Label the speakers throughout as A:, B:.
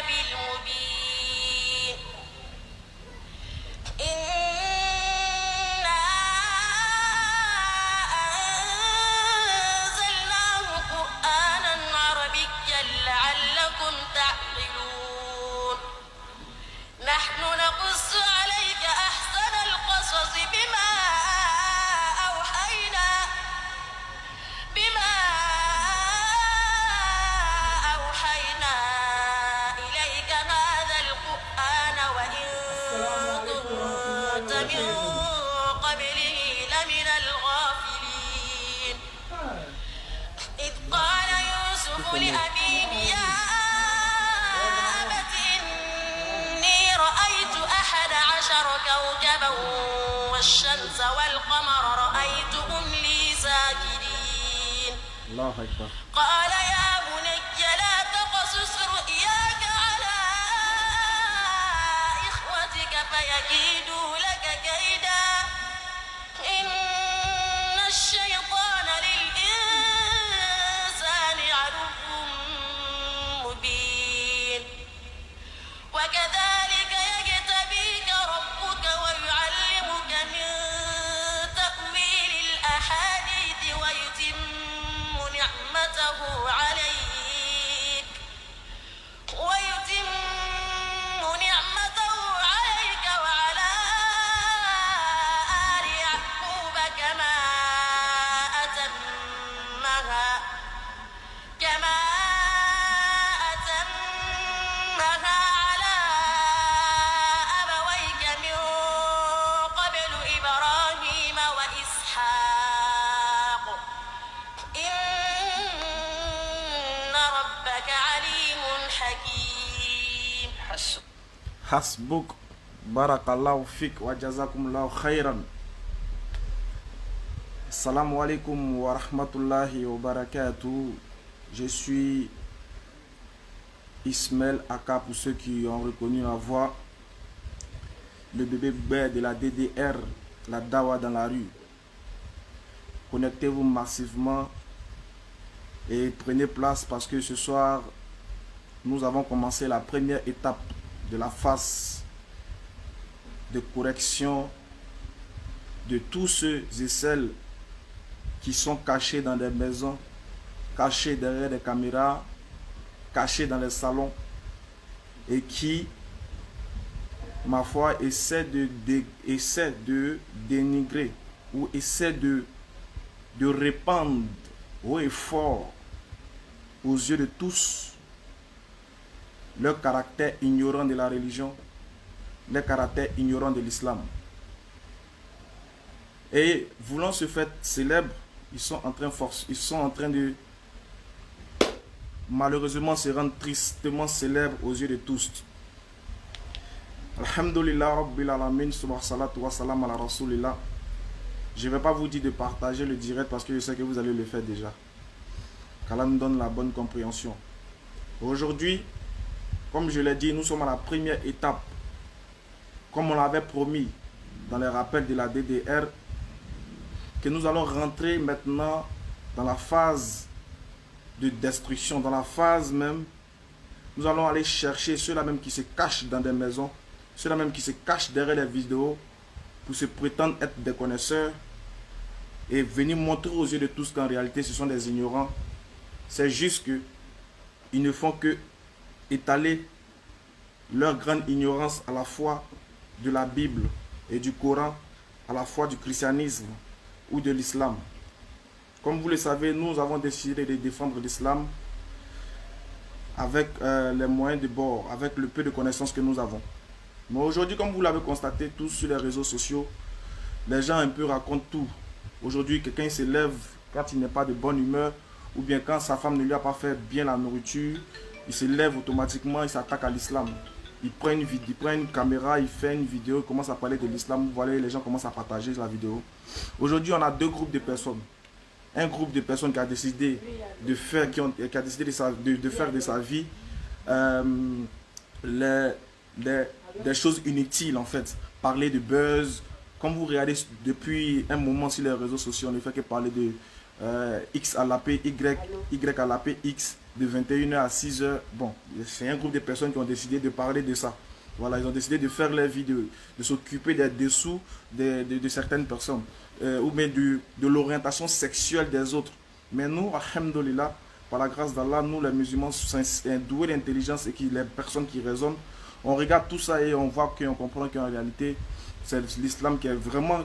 A: الكتاب المبين إنا أنزلناه قرآنا عربيا لعلكم تعقلون نحن نقص عليك أحسن القصص بما أوحينا إليك هذا القرآن وإن كنت من قبله لمن الغافلين إذ قال يوسف لأبيه يا أبت إني رأيت 11 كوكبا والشمس والقمر رأيتهم لي ساجدين
B: الله أكبر.
A: قال يا بني لا تقصص رؤياك على إخوتك فيكيدوا لك كيدا إن الشيطان للإنسان عدو مبين وكذلك يجتبيك ربك ويعلمك من تأويل الأحاديث ويتم نعمته عليك وعلى آل يعقوب كما أتمها على أبويك من قبل إبراهيم وإسحاق إن ربك عليم حكيم
B: حسبك بارك الله فيك وجزاكم الله خيرا. Assalamu alaikum wa rahmatullahi wa barakatuh. Je suis Ismaël Aka pour ceux qui ont reconnu ma voix. Le bébé bébé de la DDR, la Dawa dans la rue. Connectez-vous massivement et prenez place parce que ce soir, nous avons commencé la première étape de la phase de correction de tous ceux et celles qui sont cachés dans des maisons, cachés derrière des caméras, cachés dans les salons et qui, ma foi, essaient de dénigrer ou essaient de répandre haut et fort aux yeux de tous leur caractère ignorant de la religion, leur caractère ignorant de l'islam. Et voulant se faire célèbres, ils sont en train de malheureusement se rendre tristement célèbres aux yeux de tous. Alhamdulillah Rabbil Alamin, salatu wa salam ala Rasulillah. Je ne vais pas vous dire de partager le direct parce que je sais que vous allez le faire déjà. Qu'Allah nous donne la bonne compréhension. Aujourd'hui, comme je l'ai dit, nous sommes à la première étape. Comme on l'avait promis dans les rappels de la DDR, que nous allons rentrer maintenant dans la phase de destruction, dans la phase même, nous allons aller chercher ceux-là même qui se cachent dans des maisons, ceux-là même qui se cachent derrière les vidéos pour se prétendre être des connaisseurs et venir montrer aux yeux de tous qu'en réalité ce sont des ignorants. C'est juste que ils ne font que étaler leur grande ignorance à la fois de la Bible et du Coran, à la fois du christianisme ou de l'islam. Comme vous le savez, nous avons décidé de défendre l'islam avec les moyens de bord, avec le peu de connaissances que nous avons. Mais aujourd'hui, comme vous l'avez constaté tous sur les réseaux sociaux, les gens un peu racontent tout. Aujourd'hui, quelqu'un se lève quand il n'est pas de bonne humeur, ou bien quand sa femme ne lui a pas fait bien la nourriture, il se lève automatiquement, il s'attaque à l'islam. Il prend une caméra, il fait une vidéo, il commence à parler de l'islam. Vous voyez, les gens commencent à partager la vidéo. Aujourd'hui, on a deux groupes de personnes. Un groupe de personnes qui a décidé de faire, qui a décidé de faire de sa vie des choses inutiles en fait. Parler de buzz. Comme vous regardez depuis un moment sur les réseaux sociaux, on ne fait que parler de X à la P, Y à la P, X. de 21h à 6h. Bon, c'est un groupe de personnes qui ont décidé de parler de ça. Voilà, ils ont décidé de faire leur vie, de s'occuper des dessous de certaines personnes. Ou bien de l'orientation sexuelle des autres. Mais nous, alhamdoulilah, par la grâce d'Allah, nous les musulmans doués d'intelligence et les personnes qui raisonnent, on regarde tout ça et on voit qu'on comprend qu'en réalité, c'est l'islam qui est vraiment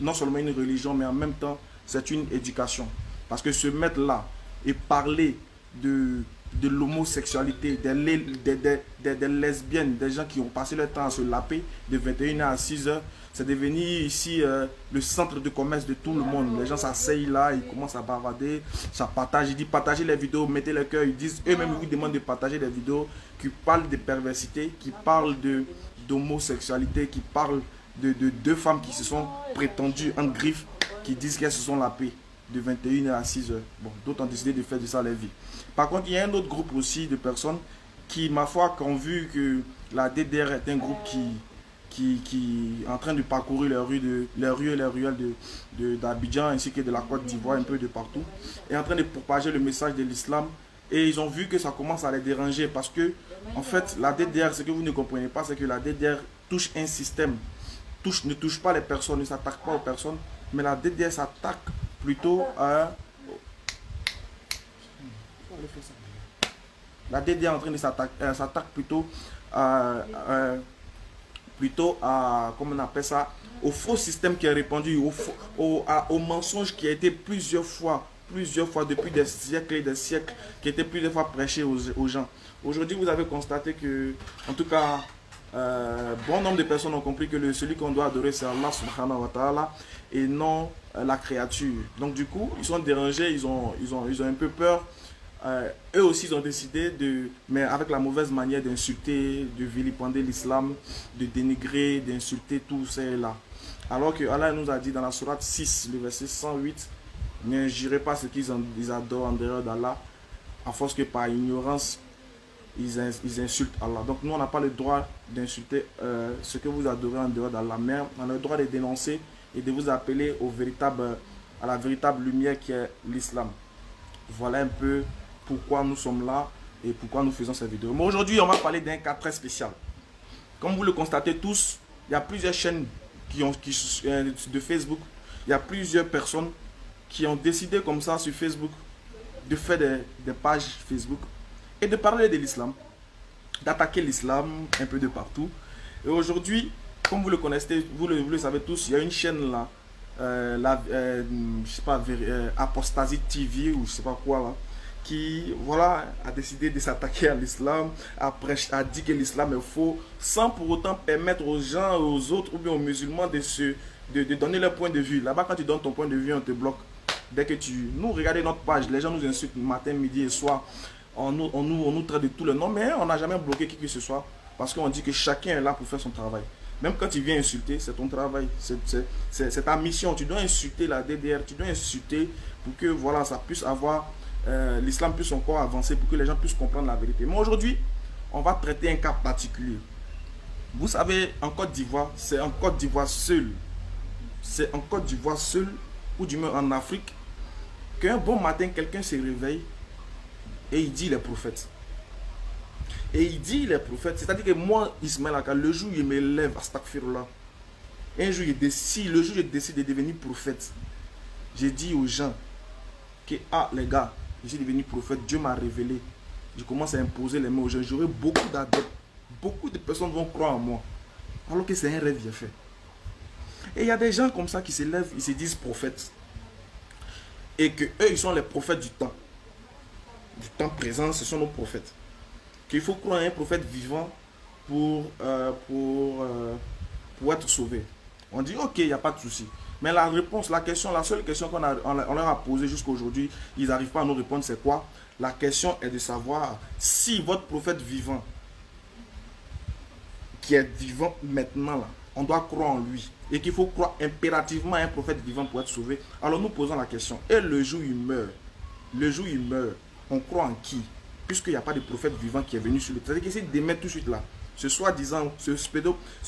B: non seulement une religion, mais en même temps, c'est une éducation. Parce que se mettre là et parler de l'homosexualité, des lesbiennes, des gens qui ont passé leur temps à se laper de 21h à 6h, c'est devenu ici le centre de commerce de tout le monde. Les gens s'asseyent là, ils commencent à bavarder, ça partage. Ils disent partagez les vidéos, mettez le cœur. Ils disent eux-mêmes, ils vous demandent de partager des vidéos qui parlent de perversité, qui parlent d'homosexualité, qui parlent de deux femmes qui se sont prétendues en griffe, qui disent qu'elles se sont lapées de 21h à 6h. Bon, d'autres ont décidé de faire de ça leur vie. Par contre, il y a un autre groupe aussi de personnes qui, ma foi, ont vu que la DDR est un groupe qui est en train de parcourir les rues et les ruelles d'Abidjan ainsi que de la Côte d'Ivoire, un peu de partout, et en train de propager le message de l'islam. Et ils ont vu que ça commence à les déranger parce que, en fait, la DDR, ce que vous ne comprenez pas, c'est que la DDR touche un système, ne touche pas les personnes, ne s'attaque pas aux personnes, mais la DDR s'attaque plutôt à... La DDR est en train de s'attaque plutôt à, comment on appelle ça, au faux système qui est répandu, au mensonge qui a été plusieurs fois depuis des siècles et des siècles, qui a été plusieurs fois prêché aux gens. Aujourd'hui, vous avez constaté que, en tout cas, bon nombre de personnes ont compris que celui qu'on doit adorer, c'est Allah subhanahu wa ta'ala et non la créature. Donc du coup, ils sont dérangés, ils ont un peu peur. Eux aussi, ils ont décidé mais avec la mauvaise manière d'insulter, de vilipender l'islam, de dénigrer, d'insulter tout ça et là. Alors que Allah nous a dit dans la sourate 6, le verset 108, n'injurez pas ce qu'ils adorent en dehors d'Allah, à force que par ignorance, ils insultent Allah. Donc nous, on n'a pas le droit d'insulter ce que vous adorez en dehors d'Allah, mais on a le droit de dénoncer et de vous appeler à la véritable lumière qui est l'islam. Voilà un peu pourquoi nous sommes là et pourquoi nous faisons cette vidéo. Mais aujourd'hui, on va parler d'un cas très spécial. Comme vous le constatez tous, il y a plusieurs chaînes de Facebook. Il y a plusieurs personnes qui ont décidé comme ça sur Facebook de faire des pages Facebook et de parler de l'islam, d'attaquer l'islam un peu de partout. Et aujourd'hui, comme vous le connaissez, vous le savez tous, il y a une chaîne là, je sais pas, Apostasy TV ou je sais pas quoi là, qui voilà, a décidé de s'attaquer à l'islam, a dit que l'islam est faux, sans pour autant permettre aux gens, aux autres ou bien aux musulmans de donner leur point de vue. Là-bas, quand tu donnes ton point de vue, on te bloque. Dès que nous regardez notre page, les gens nous insultent matin, midi et soir. On nous traite de tous les noms, mais on n'a jamais bloqué qui que ce soit parce qu'on dit que chacun est là pour faire son travail. Même quand tu viens insulter, c'est ton travail, c'est ta mission. Tu dois insulter la DDR, tu dois insulter pour que voilà, ça puisse avoir, l'islam puisse encore avancer, pour que les gens puissent comprendre la vérité. Mais aujourd'hui, on va traiter un cas particulier. Vous savez, en Côte d'Ivoire, c'est en Côte d'Ivoire seul, ou du moins en Afrique, qu'un bon matin, quelqu'un se réveille et il dit les prophètes. Et il dit les prophètes, c'est-à-dire que moi, Ismaël Aka, le jour où je me lève, astaghfirullah, un jour, le jour où je décide de devenir prophète, j'ai dit aux gens que, ah les gars, je suis devenu prophète, Dieu m'a révélé. Je commence à imposer les mains aux gens, j'aurai beaucoup d'adeptes, beaucoup de personnes vont croire en moi, alors que c'est un rêve bien fait. Et il y a des gens comme ça qui se lèvent, ils se disent prophètes. Et que eux, ils sont les prophètes du temps présent, ce sont nos prophètes. Qu'il faut croire à un prophète vivant pour être sauvé. On dit ok, il n'y a pas de souci. Mais la réponse, la seule question qu'on leur a posée jusqu'à aujourd'hui, ils n'arrivent pas à nous répondre, c'est quoi? La question est de savoir si votre prophète vivant, qui est vivant maintenant, là, on doit croire en lui. Et qu'il faut croire impérativement à un prophète vivant pour être sauvé. Alors nous posons la question. Et le jour où il meurt, on croit en qui? Puisqu'il n'y a pas de prophète vivant qui est venu sur le terrain. C'est-à-dire qu'essayer de mettre tout de suite là. Ce soi-disant, ce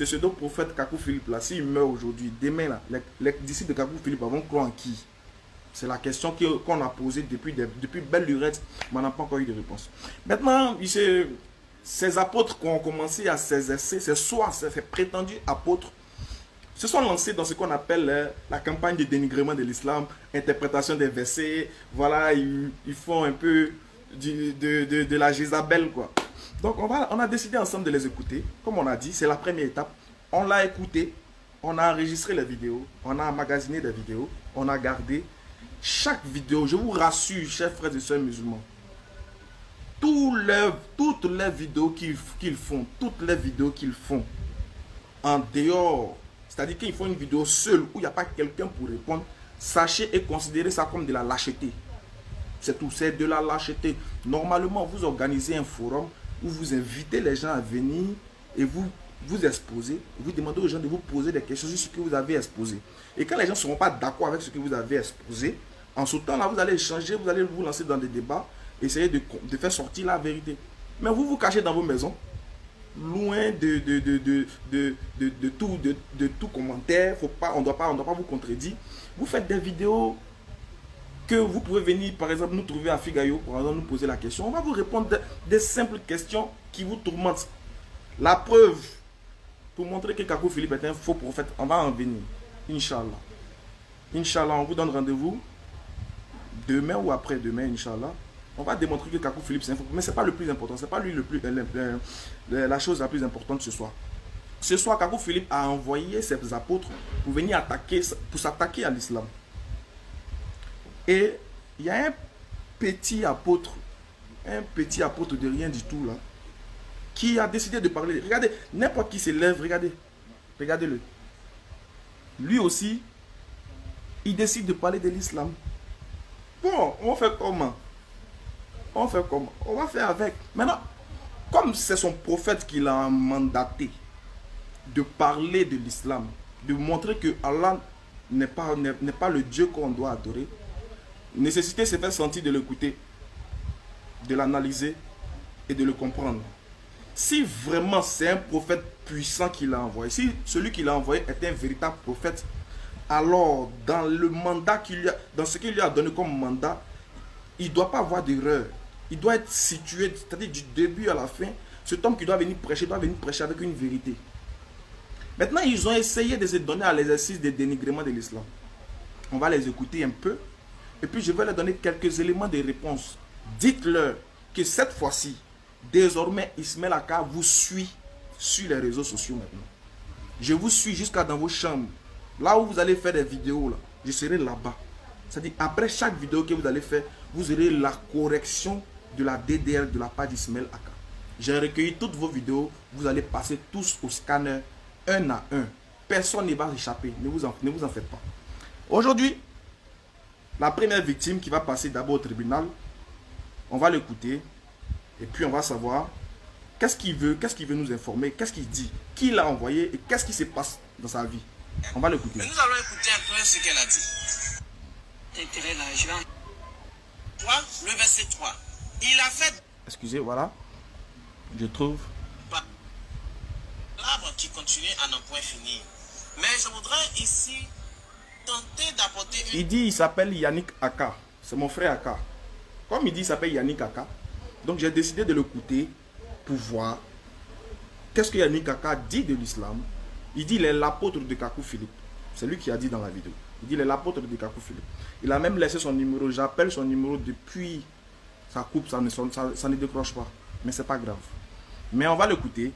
B: pseudo-prophète Kakou Philippe là, s'il meurt aujourd'hui, demain là, les disciples de Kakou Philippe vont croire en qui? C'est la question qu'on a posée depuis belle lurette, mais on n'a pas encore eu de réponse. Maintenant, ces apôtres qui ont commencé à s'exercer, ces prétendus apôtres, se sont lancés dans ce qu'on appelle la campagne de dénigrement de l'islam, interprétation des versets. Voilà, ils font un peu de la Jézabel, quoi. Donc, on a décidé ensemble de les écouter. Comme on a dit, c'est la première étape. On l'a écouté, on a enregistré les vidéos, on a emmagasiné des vidéos, on a gardé chaque vidéo. Je vous rassure, chers frères et sœurs musulmans, toutes les vidéos qu'ils font, en dehors, c'est-à-dire qu'ils font une vidéo seule où il n'y a pas quelqu'un pour répondre, sachez et considérez ça comme de la lâcheté. C'est tout, c'est de la lâcheté. Normalement, vous organisez un forum où vous invitez les gens à venir et vous exposez, vous demandez aux gens de vous poser des questions sur ce que vous avez exposé. Et quand les gens ne seront pas d'accord avec ce que vous avez exposé, en ce temps-là, vous allez échanger, vous allez vous lancer dans des débats, essayer de faire sortir la vérité. Mais vous vous cachez dans vos maisons, loin de tout commentaire, on ne doit pas vous contredire. Vous faites des vidéos que vous pouvez venir, par exemple, nous trouver à Figayo, par exemple, nous poser la question. On va vous répondre des simples questions qui vous tourmentent. La preuve, pour montrer que Kakou Philippe est un faux prophète, on va en venir. Inch'Allah. Inch'Allah, on vous donne rendez-vous demain ou après-demain, Inch'Allah. On va démontrer que Kakou Philippe c'est un faux prophète. Mais ce n'est pas le plus important. Ce n'est pas lui la chose la plus importante ce soir. Ce soir, Kakou Philippe a envoyé ses apôtres pour venir s'attaquer à l'islam. Et il y a un petit apôtre de rien du tout là, qui a décidé de parler. Regardez, n'importe qui se lève, regardez-le. Lui aussi, il décide de parler de l'islam. Bon, on fait comment? On va faire avec. Maintenant, comme c'est son prophète qui l'a mandaté de parler de l'islam, de montrer que Allah n'est pas le Dieu qu'on doit adorer, nécessité se fait sentir de l'écouter, de l'analyser et de le comprendre. Si vraiment c'est un prophète puissant qui l'a envoyé, si celui qui l'a envoyé est un véritable prophète, alors dans le mandat dans ce qu'il lui a donné comme mandat, il ne doit pas avoir d'erreur. Il doit être situé, c'est-à-dire du début à la fin. Cet homme qui doit venir prêcher avec une vérité. Maintenant, ils ont essayé de se donner à l'exercice de dénigrement de l'islam. On va les écouter un peu. Et puis je vais leur donner quelques éléments de réponse. Dites-leur que cette fois-ci, désormais, Ismaël Aka vous suit sur les réseaux sociaux maintenant. Je vous suis jusqu'à dans vos chambres. Là où vous allez faire des vidéos, là, je serai là-bas. C'est-à-dire, après chaque vidéo que vous allez faire, vous aurez la correction de la DDR de la part d'Ismaël Aka. J'ai recueilli toutes vos vidéos. Vous allez passer tous au scanner, un à un. Personne ne va échapper. Ne vous en faites pas. Aujourd'hui, la première victime qui va passer d'abord au tribunal, on va l'écouter et puis on va savoir qu'est-ce qu'il veut nous informer, qu'est-ce qu'il dit, qui l'a envoyé et qu'est-ce qui se passe dans sa vie. On va l'écouter.
A: Nous allons écouter un peu ce qu'elle a dit. Le verset 3. Il a fait...
B: Excusez, voilà. Je trouve...
A: L'arbre qui continue à n'en point finir. Mais je voudrais ici tenter d'apporter une...
B: Il dit il s'appelle Yannick Aka. C'est mon frère Aka. Comme il dit il s'appelle Yannick Aka, donc j'ai décidé de l'écouter pour voir qu'est-ce que Yannick Aka dit de l'islam. Il dit il est l'apôtre de Kakou Philippe. C'est lui qui a dit dans la vidéo. Il dit il est l'apôtre de Kakou Philippe. Il a même laissé son numéro. J'appelle son numéro depuis. Ça coupe, ça ne décroche pas. Mais c'est pas grave. Mais on va l'écouter.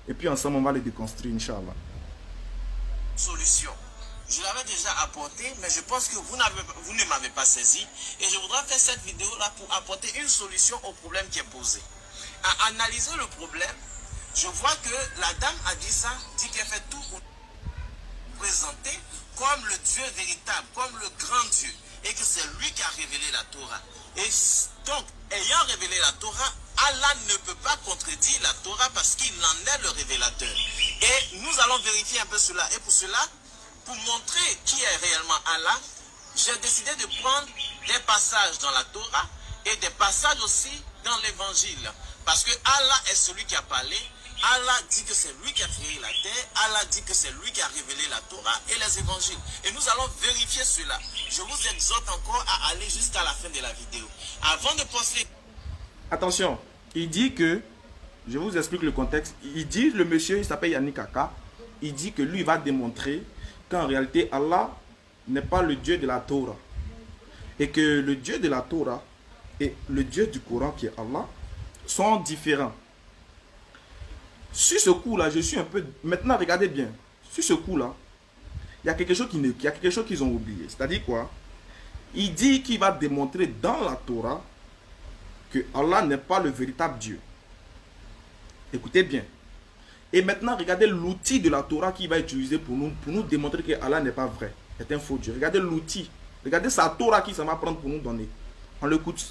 B: Et puis ensemble on va le déconstruire, Inch'Allah.
A: Solution. Je l'avais déjà apporté, mais je pense que vous ne m'avez pas saisi. Et je voudrais faire cette vidéo-là pour apporter une solution au problème qui est posé. À analyser le problème, je vois que la dame a dit ça, dit qu'elle fait tout pour présenter comme le Dieu véritable, comme le grand Dieu. Et que c'est lui qui a révélé la Torah. Et donc, ayant révélé la Torah, Allah ne peut pas contredire la Torah parce qu'il en est le révélateur. Et nous allons vérifier un peu cela. Et pour cela, pour montrer qui est réellement Allah, j'ai décidé de prendre des passages dans la Torah et des passages aussi dans l'évangile. Parce que Allah est celui qui a parlé Allah dit que c'est lui qui a créé la terre. Allah dit que c'est lui qui a révélé la Torah et les évangiles. Et nous allons vérifier cela. Je vous exhorte encore à aller jusqu'à la fin de la vidéo. Avant de poster...
B: Attention, il dit que, je vous explique le contexte, il dit, le monsieur, il s'appelle Yannick Kaka, il dit que lui va démontrer qu'en réalité, Allah n'est pas le Dieu de la Torah. Et que le Dieu de la Torah et le Dieu du Coran, qui est Allah, sont différents. Sur ce coup-là, je suis un peu... Maintenant, regardez bien. Sur ce coup-là, il y a quelque chose qu'ils ont oublié. C'est-à-dire quoi? Il dit qu'il va démontrer dans la Torah que Allah n'est pas le véritable Dieu. Écoutez bien. Et maintenant, regardez l'outil de la Torah qu'il va utiliser pour nous démontrer que Allah n'est pas vrai. C'est un faux Dieu. Regardez l'outil. Regardez sa Torah qui s'en va prendre pour nous donner. On l'écoute.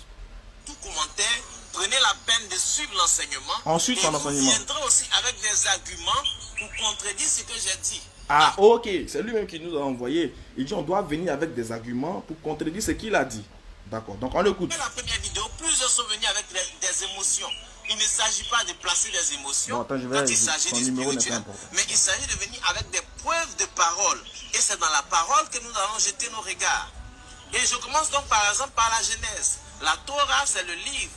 A: Tout commentaire, prenez la peine de suivre l'enseignement.
B: Ensuite, son enseignement.
A: Vous viendrez aussi avec des arguments pour contredire ce que j'ai dit.
B: Ah, ok. C'est lui-même qui nous a envoyé. Il dit on doit venir avec des arguments pour contredire ce qu'il a dit. D'accord. Donc, on l'écoute.
A: Dans la première vidéo, plusieurs sont venus avec des émotions. Il ne s'agit pas de placer des émotions quand il s'agit du spirituel, mais il s'agit de venir avec des preuves de parole. Et c'est dans la parole que nous allons jeter nos regards. Et je commence donc par exemple par la Genèse. La Torah, c'est le livre,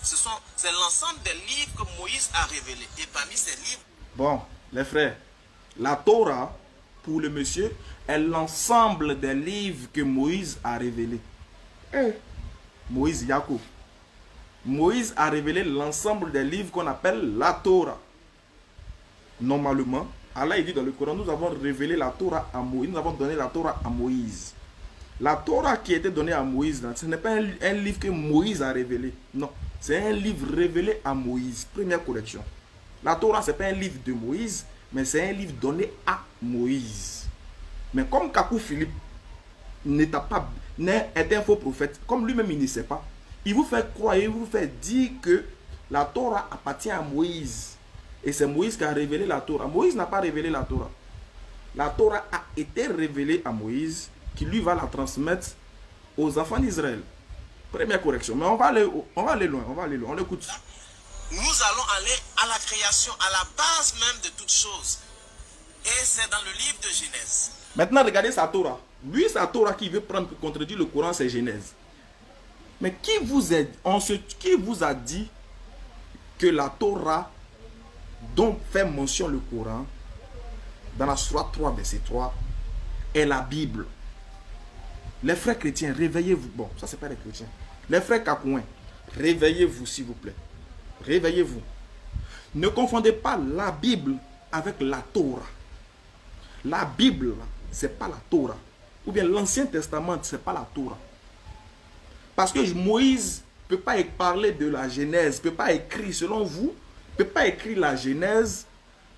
A: c'est l'ensemble des livres que Moïse a révélés. Et parmi ces livres...
B: Bon, les frères, la Torah, pour le monsieur, est l'ensemble des livres que Moïse a révélés. Moïse Yacoub. Moïse a révélé l'ensemble des livres qu'on appelle la Torah. Normalement, Allah il dit dans le Coran, nous avons révélé la Torah à Moïse, nous avons donné la Torah à Moïse. La Torah qui a été donnée à Moïse, ce n'est pas un livre que Moïse a révélé. Non, c'est un livre révélé à Moïse. Première correction. La Torah, ce n'est pas un livre de Moïse, mais c'est un livre donné à Moïse. Mais comme Kakou Philippe est un faux prophète, comme lui-même il ne sait pas, il vous fait croire, il vous fait dire que la Torah appartient à Moïse. Et c'est Moïse qui a révélé la Torah. Moïse n'a pas révélé la Torah. La Torah a été révélée à Moïse, qui lui va la transmettre aux enfants d'Israël. Première correction. Mais on va aller loin, on l'écoute.
A: Nous allons aller à la création, à la base même de toutes choses. Et c'est dans le livre de Genèse.
B: Maintenant, regardez sa Torah. Lui, sa Torah qui veut prendre pour contredire le Coran, c'est Genèse. Mais qui vous a dit que la Torah dont fait mention le Coran, dans la Sourate 3, verset 3, est la Bible? Les frères chrétiens, réveillez-vous. Bon, ça c'est pas les chrétiens. Les frères Kakouin, réveillez-vous s'il vous plaît. Réveillez-vous. Ne confondez pas la Bible avec la Torah. La Bible, c'est pas la Torah. Ou bien l'Ancien Testament, c'est pas la Torah. Parce que Moïse ne peut pas parler de la Genèse, ne peut pas écrire, selon vous, ne peut pas écrire la Genèse,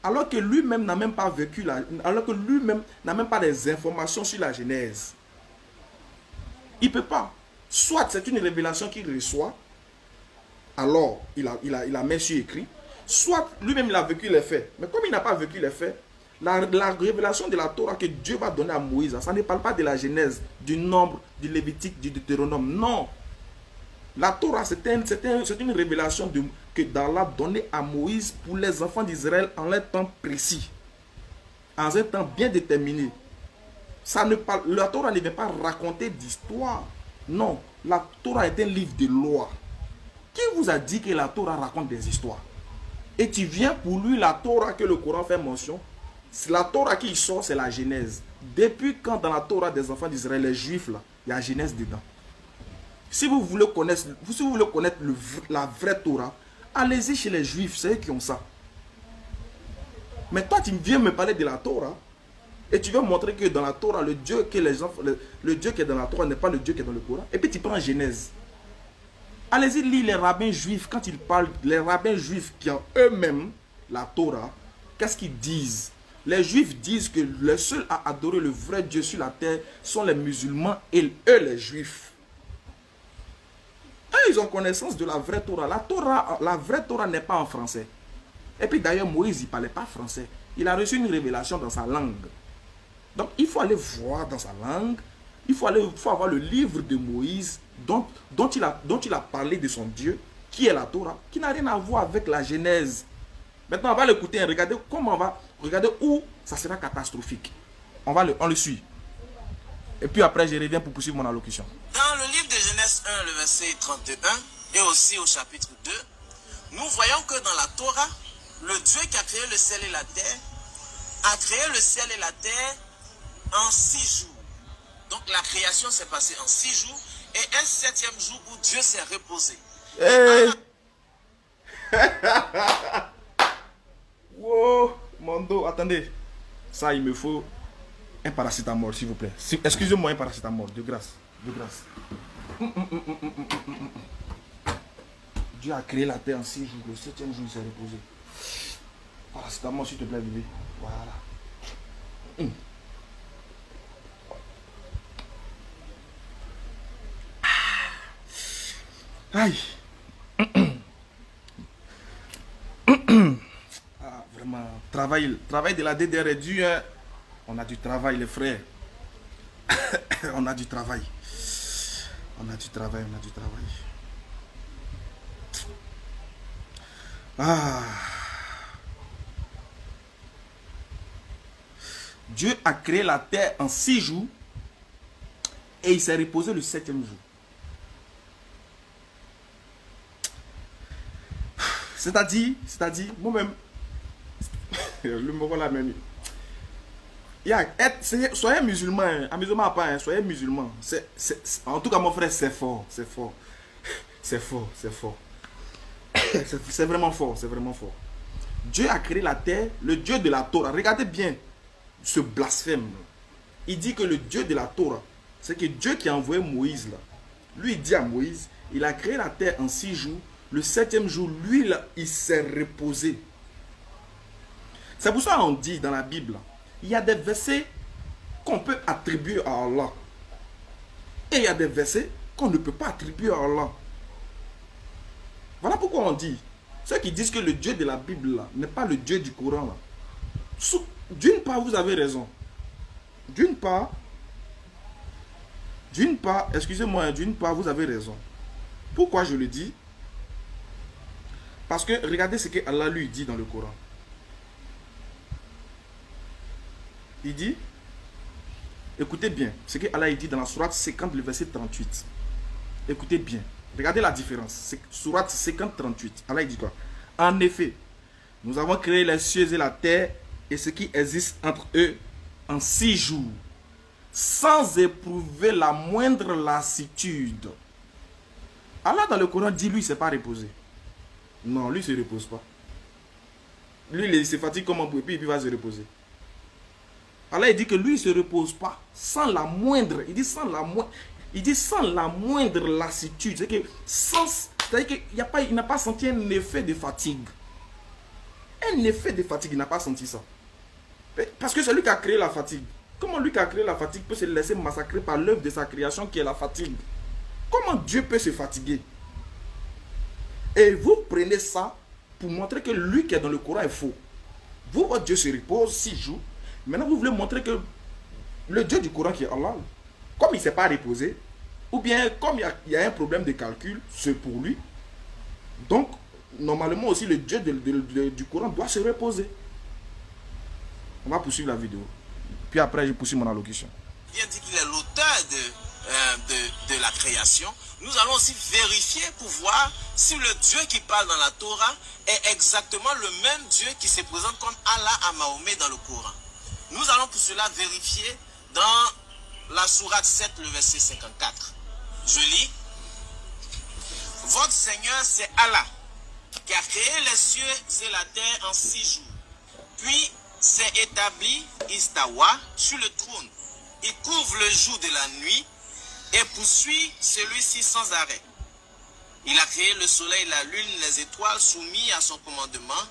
B: alors que lui-même n'a même pas vécu, alors que lui-même n'a même pas des informations sur la Genèse. Il ne peut pas. Soit c'est une révélation qu'il reçoit, alors il a mis sur écrit, soit lui-même il a vécu les faits. Mais comme il n'a pas vécu les faits, la révélation de la Torah que Dieu va donner à Moïse, ça ne parle pas de la Genèse, du Nombre, du Lévitique, du Deutéronome. Non. La Torah, c'est une révélation que d'Allah donnée à Moïse pour les enfants d'Israël en un temps précis. En un temps bien déterminé. La Torah ne vient pas raconter d'histoire. Non. La Torah est un livre de loi. Qui vous a dit que la Torah raconte des histoires? Et tu viens pour lui, la Torah que le Coran fait mention, la Torah qui sort, c'est la Genèse. Depuis quand dans la Torah des enfants d'Israël, les Juifs, là, il y a Genèse dedans. Si vous voulez connaître, la vraie Torah, allez-y chez les Juifs, c'est eux qui ont ça. Mais toi, tu viens me parler de la Torah, et tu veux montrer que dans la Torah, le Dieu qui est dans la Torah n'est pas le Dieu qui est dans le Coran. Et puis tu prends Genèse. Allez-y lire les rabbins juifs, quand ils parlent, les rabbins juifs qui ont eux-mêmes la Torah, qu'est-ce qu'ils disent? Les Juifs disent que les seuls à adorer le vrai Dieu sur la terre sont les musulmans et eux les Juifs. Eux, ils ont connaissance de la vraie Torah. La vraie Torah n'est pas en français. Et puis d'ailleurs, Moïse, il ne parlait pas français. Il a reçu une révélation dans sa langue. Donc, il faut aller voir dans sa langue. Il faut avoir le livre de Moïse dont il a parlé de son Dieu, qui est la Torah, qui n'a rien à voir avec la Genèse. Maintenant, on va l'écouter. Regardez comment on va. Regardez où ça sera catastrophique. On le suit. Et puis après, je reviens pour poursuivre mon allocution.
A: Dans le livre de Genèse 1, le verset 31, et aussi au chapitre 2, nous voyons que dans la Torah, le Dieu qui a créé le ciel et la terre, a créé le ciel et la terre en 6 jours. Donc la création s'est passée en 6 jours et un 7e jour où Dieu s'est reposé.
B: Hey. Wow, mon dos, attendez. Ça, il me faut un paracétamol, s'il vous plaît. Excusez-moi, un paracétamol, de grâce. De grâce. Dieu a créé la terre en 6 jours. Le 7e jour, il s'est reposé. Paracétamol, s'il te plaît, bébé. Voilà. Aïe. Ah, vraiment, travail de la DDR est dur. Hein? On a du travail, les frères. On a du travail. On a du travail. Ah. Dieu a créé la terre en 6 jours et il s'est reposé le 7e jour. C'est-à-dire, moi-même, le mot là même. Soyez musulman, un musulman pas, hein, soyez musulman. En tout cas, mon frère, c'est fort. C'est vraiment fort, Dieu a créé la terre, le Dieu de la Torah. Regardez bien ce blasphème. Il dit que le Dieu de la Torah, c'est que Dieu qui a envoyé Moïse là. Lui, il dit à Moïse, il a créé la terre en 6 jours. Le 7e jour, lui, là, il s'est reposé. C'est pour ça qu'on dit dans la Bible, il y a des versets qu'on peut attribuer à Allah. Et il y a des versets qu'on ne peut pas attribuer à Allah. Voilà pourquoi on dit, ceux qui disent que le Dieu de la Bible n'est pas le Dieu du Coran. D'une part, vous avez raison. D'une part, excusez-moi, d'une part, vous avez raison. Pourquoi je le dis? Parce que regardez ce que Allah lui dit dans le Coran. Il dit, écoutez bien, ce que Allah dit dans la sourate 50, le verset 38. Écoutez bien, regardez la différence. Sourate 50, 38. Allah dit quoi? En effet, nous avons créé les cieux et la terre et ce qui existe entre eux en 6 jours, sans éprouver la moindre lassitude. Allah dans le Coran dit, lui, il ne s'est pas reposé. Non, lui, il ne se repose pas. Lui, il se fatigue comme un bouet, puis il va se reposer. Allah, il dit que lui, il ne se repose pas. Sans la moindre, il dit sans la moindre lassitude. C'est-à-dire qu'il n'a pas senti un effet de fatigue. Un effet de fatigue, il n'a pas senti ça. Parce que c'est lui qui a créé la fatigue. Comment lui qui a créé la fatigue peut se laisser massacrer par l'œuvre de sa création qui est la fatigue? Comment Dieu peut se fatiguer? Et vous prenez ça pour montrer que lui qui est dans le Coran est faux. Vous, votre Dieu se repose 6 jours. Maintenant, vous voulez montrer que le Dieu du Coran qui est Allah, comme il ne s'est pas reposé, ou bien comme il y a un problème de calcul, c'est pour lui. Donc, normalement aussi, le Dieu du Coran doit se reposer. On va poursuivre la vidéo. Puis après, je poursuis mon allocution.
A: Il dit qu'il est l'auteur de la création. Nous allons aussi vérifier pour voir si le Dieu qui parle dans la Torah est exactement le même Dieu qui se présente comme Allah à Mahomet dans le Coran. Nous allons pour cela vérifier dans la sourate 7, le verset 54. Je lis. Votre Seigneur, c'est Allah, qui a créé les cieux et la terre en 6 jours. Puis s'est établi Istawa sur le trône. Il couvre le jour de la nuit et poursuit celui-ci sans arrêt. Il a créé le soleil, la lune, les étoiles soumis à son commandement.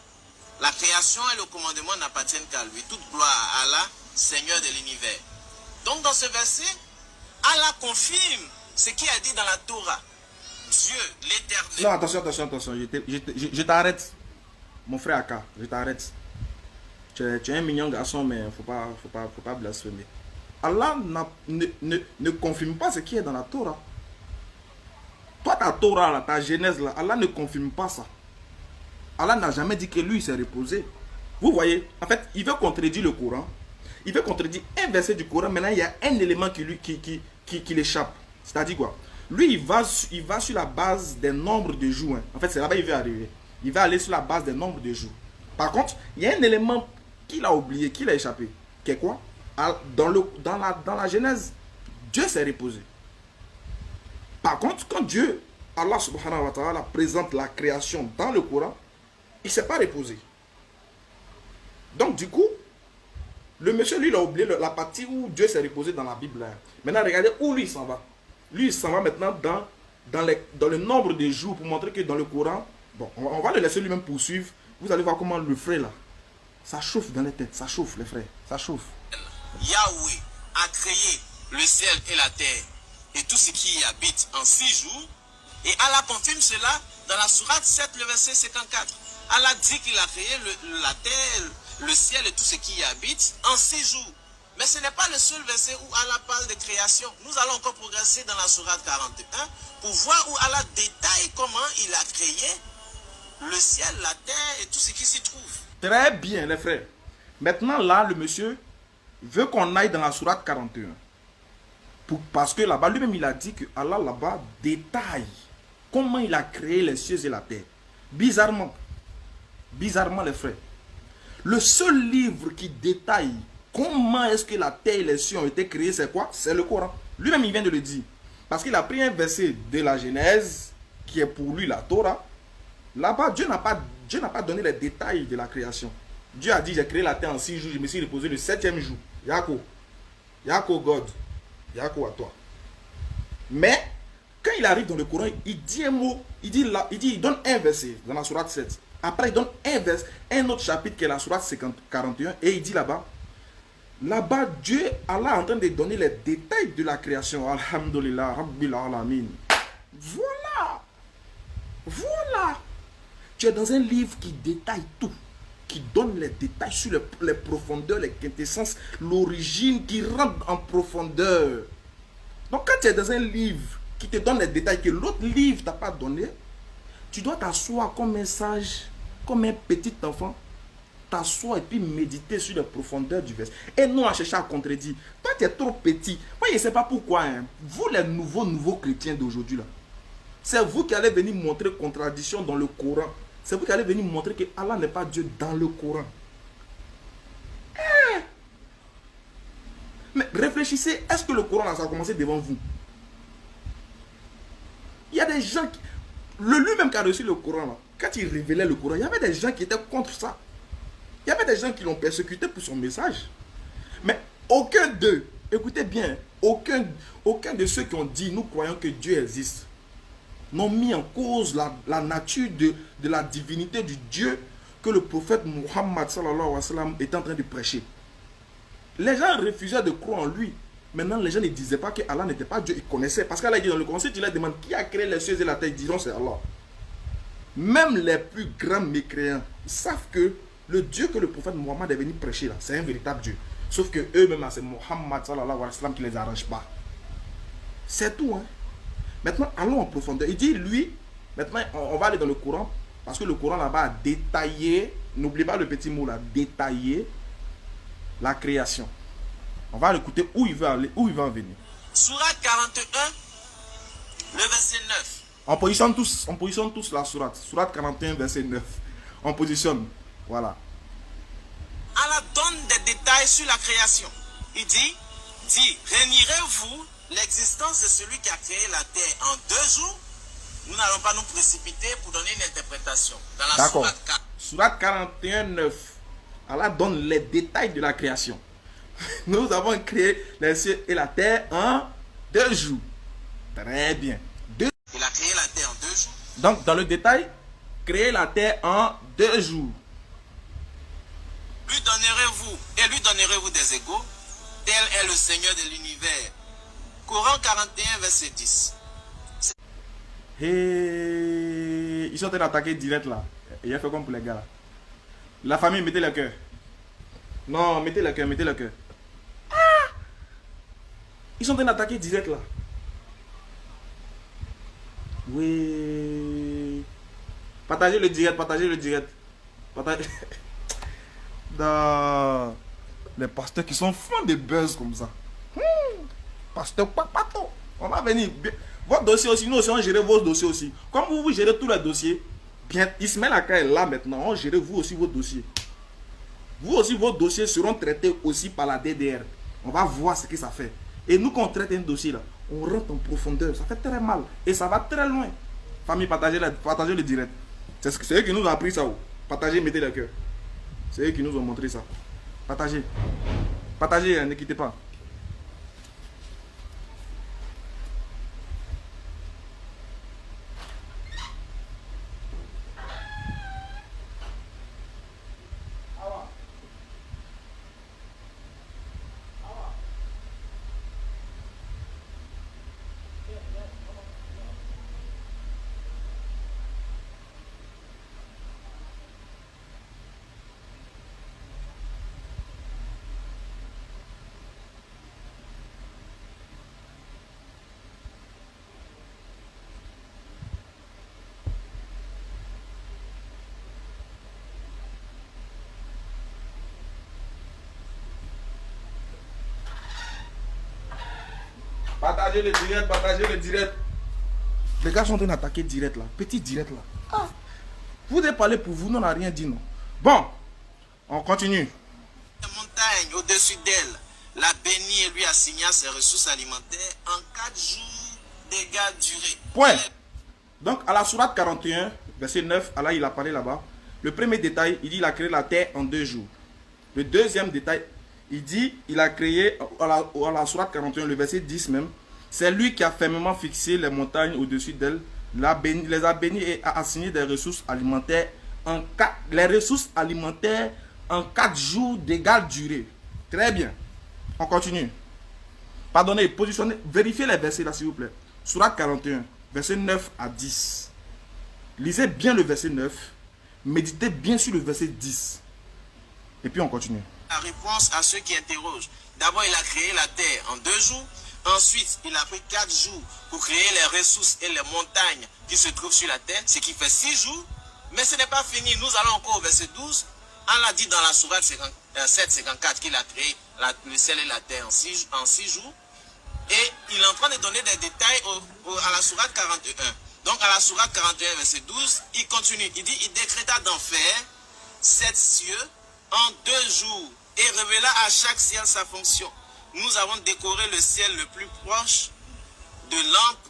A: La création et le commandement n'appartiennent qu'à lui. Toute gloire à Allah, Seigneur de l'univers. Donc dans ce verset, Allah confirme ce qu'il a dit dans la Torah. Dieu, l'éternel.
B: Non, attention. Je t'arrête. Mon frère Aka, je t'arrête. Tu es un mignon garçon, mais il ne faut pas blasphémer. Allah ne confirme pas ce qui est dans la Torah. Toi, ta Torah, là, ta Genèse, là, Allah ne confirme pas ça. Allah n'a jamais dit que lui s'est reposé. Vous voyez, en fait, il veut contredire le Coran. Il veut contredire un verset du Coran. Maintenant, il y a un élément qui l'échappe. C'est-à-dire quoi? Lui, il va sur la base des nombres de jours. Hein. En fait, c'est là-bas qu'il veut arriver. Il va aller sur la base des nombres de jours. Par contre, il y a un élément qu'il a oublié, qu'il a échappé. Qui est quoi? Dans la Genèse, Dieu s'est reposé. Par contre, quand Dieu, Allah subhanahu wa ta'ala, présente la création dans le Coran, il ne s'est pas reposé. Donc, du coup, le monsieur, lui, il a oublié la partie où Dieu s'est reposé dans la Bible. Hein. Maintenant, regardez où lui, il s'en va. Lui, il s'en va maintenant dans le nombre de jours pour montrer que dans le Coran, bon, on va le laisser lui-même poursuivre. Vous allez voir comment le frère, là, ça chauffe dans les têtes. Ça chauffe, les frères. Ça chauffe.
A: Yahweh a créé le ciel et la terre et tout ce qui y habite en 6 jours. Et Allah confirme cela dans la sourate 7, le verset 54. Allah dit qu'il a créé la terre, le ciel et tout ce qui y habite en 6 jours. Mais ce n'est pas le seul verset où Allah parle de création. Nous allons encore progresser dans la sourate 41 pour voir où Allah détaille comment il a créé le ciel, la terre et tout ce qui s'y trouve.
B: Très bien, les frères. Maintenant, là, le monsieur veut qu'on aille dans la sourate 41. Parce que là-bas, lui-même, il a dit que Allah, là-bas, détaille comment il a créé les cieux et la terre. Bizarrement, les frères, le seul livre qui détaille comment est-ce que la terre et les cieux ont été créés, c'est quoi? C'est le Coran. Lui-même, il vient de le dire. Parce qu'il a pris un verset de la Genèse, qui est pour lui la Torah. Là-bas, Dieu n'a pas donné les détails de la création. Dieu a dit, j'ai créé la terre en 6 jours, je me suis reposé le 7e jour. Yako God. Yako à toi. Mais, quand il arrive dans le Coran, il dit un mot, il donne un verset dans la sourate 7. Après, il donne un autre chapitre qui est la sourate 41, et il dit là-bas, Dieu, Allah est en train de donner les détails de la création. Alhamdulillah, Rabbil Alamin. Voilà. Tu es dans un livre qui détaille tout, qui donne les détails sur les profondeurs, les quintessences, l'origine, qui rentre en profondeur. Donc quand tu es dans un livre qui te donne les détails que l'autre livre ne t'a pas donné, tu dois t'asseoir comme un sage, comme un petit enfant, t'asseoir et puis méditer sur les profondeurs du verset. Et non à chercher à contredire. Toi, tu es trop petit. Moi, je ne sais pas pourquoi. Hein. Vous, les nouveaux chrétiens d'aujourd'hui, là, c'est vous qui allez venir montrer contradiction dans le Coran. C'est vous qui allez venir montrer que Allah n'est pas Dieu dans le Coran. Mais réfléchissez, est-ce que le Coran, là, ça a commencé devant vous? Il y a des gens qui... Lui-même qui a reçu le Coran, là, quand il révélait le Coran, il y avait des gens qui étaient contre ça. Il y avait des gens qui l'ont persécuté pour son message. Mais aucun d'eux, écoutez bien, aucun de ceux qui ont dit, nous croyons que Dieu existe, n'ont mis en cause la nature de la divinité du Dieu que le prophète Muhammad sallallahu alayhi wa sallam était en train de prêcher. Les gens refusaient de croire en lui. Maintenant, les gens ne disaient pas que Allah n'était pas Dieu. Ils connaissaient. Parce qu'Allah dit dans le Coran, si tu leur demandes qui a créé les cieux et la terre, ils diront c'est Allah. Même les plus grands mécréants savent que le Dieu que le prophète Muhammad est venu prêcher là, c'est un véritable Dieu. Sauf que eux-mêmes, c'est Muhammad sallallahu alayhi wa sallam qui les arrange pas. C'est tout, hein. Maintenant, allons en profondeur. Il dit, lui, maintenant, on va aller dans le Coran, parce que le Coran là-bas a détaillé, n'oubliez pas le petit mot là, détaillé la création. On va l'écouter où il veut aller, où il va en venir.
A: Sourate 41, le verset 9.
B: On positionne tous la sourate. Sourate 41, verset 9. On positionne, voilà.
A: Allah donne des détails sur la création. Il dit, réunirez-vous l'existence de celui qui a créé la terre en 2 jours? Nous n'allons pas nous précipiter pour donner une interprétation. Dans la sourate 4.
B: Sourate 41, 9. Allah donne les détails de la création. Nous avons créé les cieux et la terre en 2 jours. Très bien.
A: Il a créé la terre en 2 jours.
B: Donc, dans le détail, créer la terre en 2 jours.
A: Lui donnerez-vous des égaux. Tel est le Seigneur de l'univers. Coran 41, verset 10.
B: Hey, ils sont en train d'attaquer direct là. Il a fait comme pour les gars là. La famille, mettez le cœur. Non, mettez le cœur. Ah! Ils sont en train d'attaquer direct là. Oui. Partagez le direct, partagez le direct. Partagez. Dans les pasteurs qui sont fans de buzz comme ça. Pasteur Papato. On va venir. Votre dossier aussi, nous aussi, on gère vos dossiers aussi. Comme vous gérez tous les dossiers, bien, Ismaël Aka est là maintenant. On gère vous aussi vos dossiers. Vous aussi, vos dossiers seront traités aussi par la DDR. On va voir ce que ça fait. Et nous, quand on traite un dossier là, on rentre en profondeur. Ça fait très mal. Et ça va très loin. Famille, partagez le direct. C'est eux qui nous ont appris ça. Partagez, mettez le cœur. C'est eux qui nous ont montré ça. Partagez. Partagez, ne quittez pas. Partagez le direct, partagez le direct. Les gars sont en train d'attaquer direct là. Petit direct là. Ah. Vous devez parler pour vous, nous on n'a rien dit non. Bon, on continue.
A: La montagne au-dessus d'elle, la bénie et lui assigna ses ressources alimentaires en 4 jours d'égale durée.
B: Point. Donc à la sourate 41, verset 9, Allah il a parlé là-bas. Le premier détail, il dit il a créé la terre en 2 jours. Le deuxième détail, il dit il a créé, à la sourate 41, le verset 10 même, c'est lui qui a fermement fixé les montagnes au-dessus d'elle, les a bénis et a assigné des ressources alimentaires en 4 jours d'égale durée. Très bien. On continue. Pardonnez, positionnez, vérifiez les versets là s'il vous plaît. Sourate 41, verset 9 à 10. Lisez bien le verset 9. Méditez bien sur le verset 10. Et puis on continue.
A: La réponse à ceux qui interrogent. D'abord, il a créé la terre en 2 jours. Ensuite, il a pris 4 jours pour créer les ressources et les montagnes qui se trouvent sur la terre, ce qui fait 6 jours. Mais ce n'est pas fini. Nous allons encore au verset 12. Allah dit dans la sourate 754 qu'il a créé le ciel et la terre en 6 jours. Et il est en train de donner des détails à la sourate 41. Donc à la sourate 41, verset 12, il continue. Il dit, il décréta d'en faire 7 cieux en 2 jours et révéla à chaque ciel sa fonction. Nous avons décoré le ciel le plus proche de lampes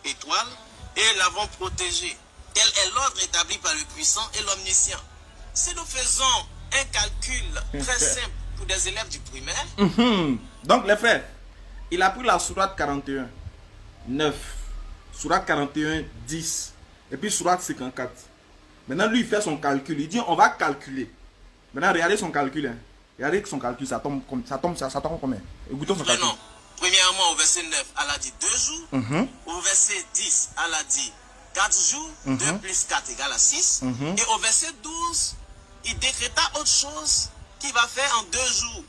A: étoiles et l'avons protégé. Tel est l'ordre établi par le puissant et l'omniscient. Si nous faisons un calcul très simple pour des élèves du primaire.
B: Donc les frères, il a pris la sourate 41, 9, sourate 41, 10, et puis sourate 54. Maintenant lui il fait son calcul, il dit on va calculer. Maintenant regardez son calcul. Hein. Regardez son calcul, ça tombe combien? Écoutons son calcul.
A: Premièrement, au verset 9, Allah dit 2 jours. Au verset 10, Allah dit 4 jours. 2 plus 4 égale à 6. Et au verset 12, il décréta autre chose qu'il va faire en 2 jours.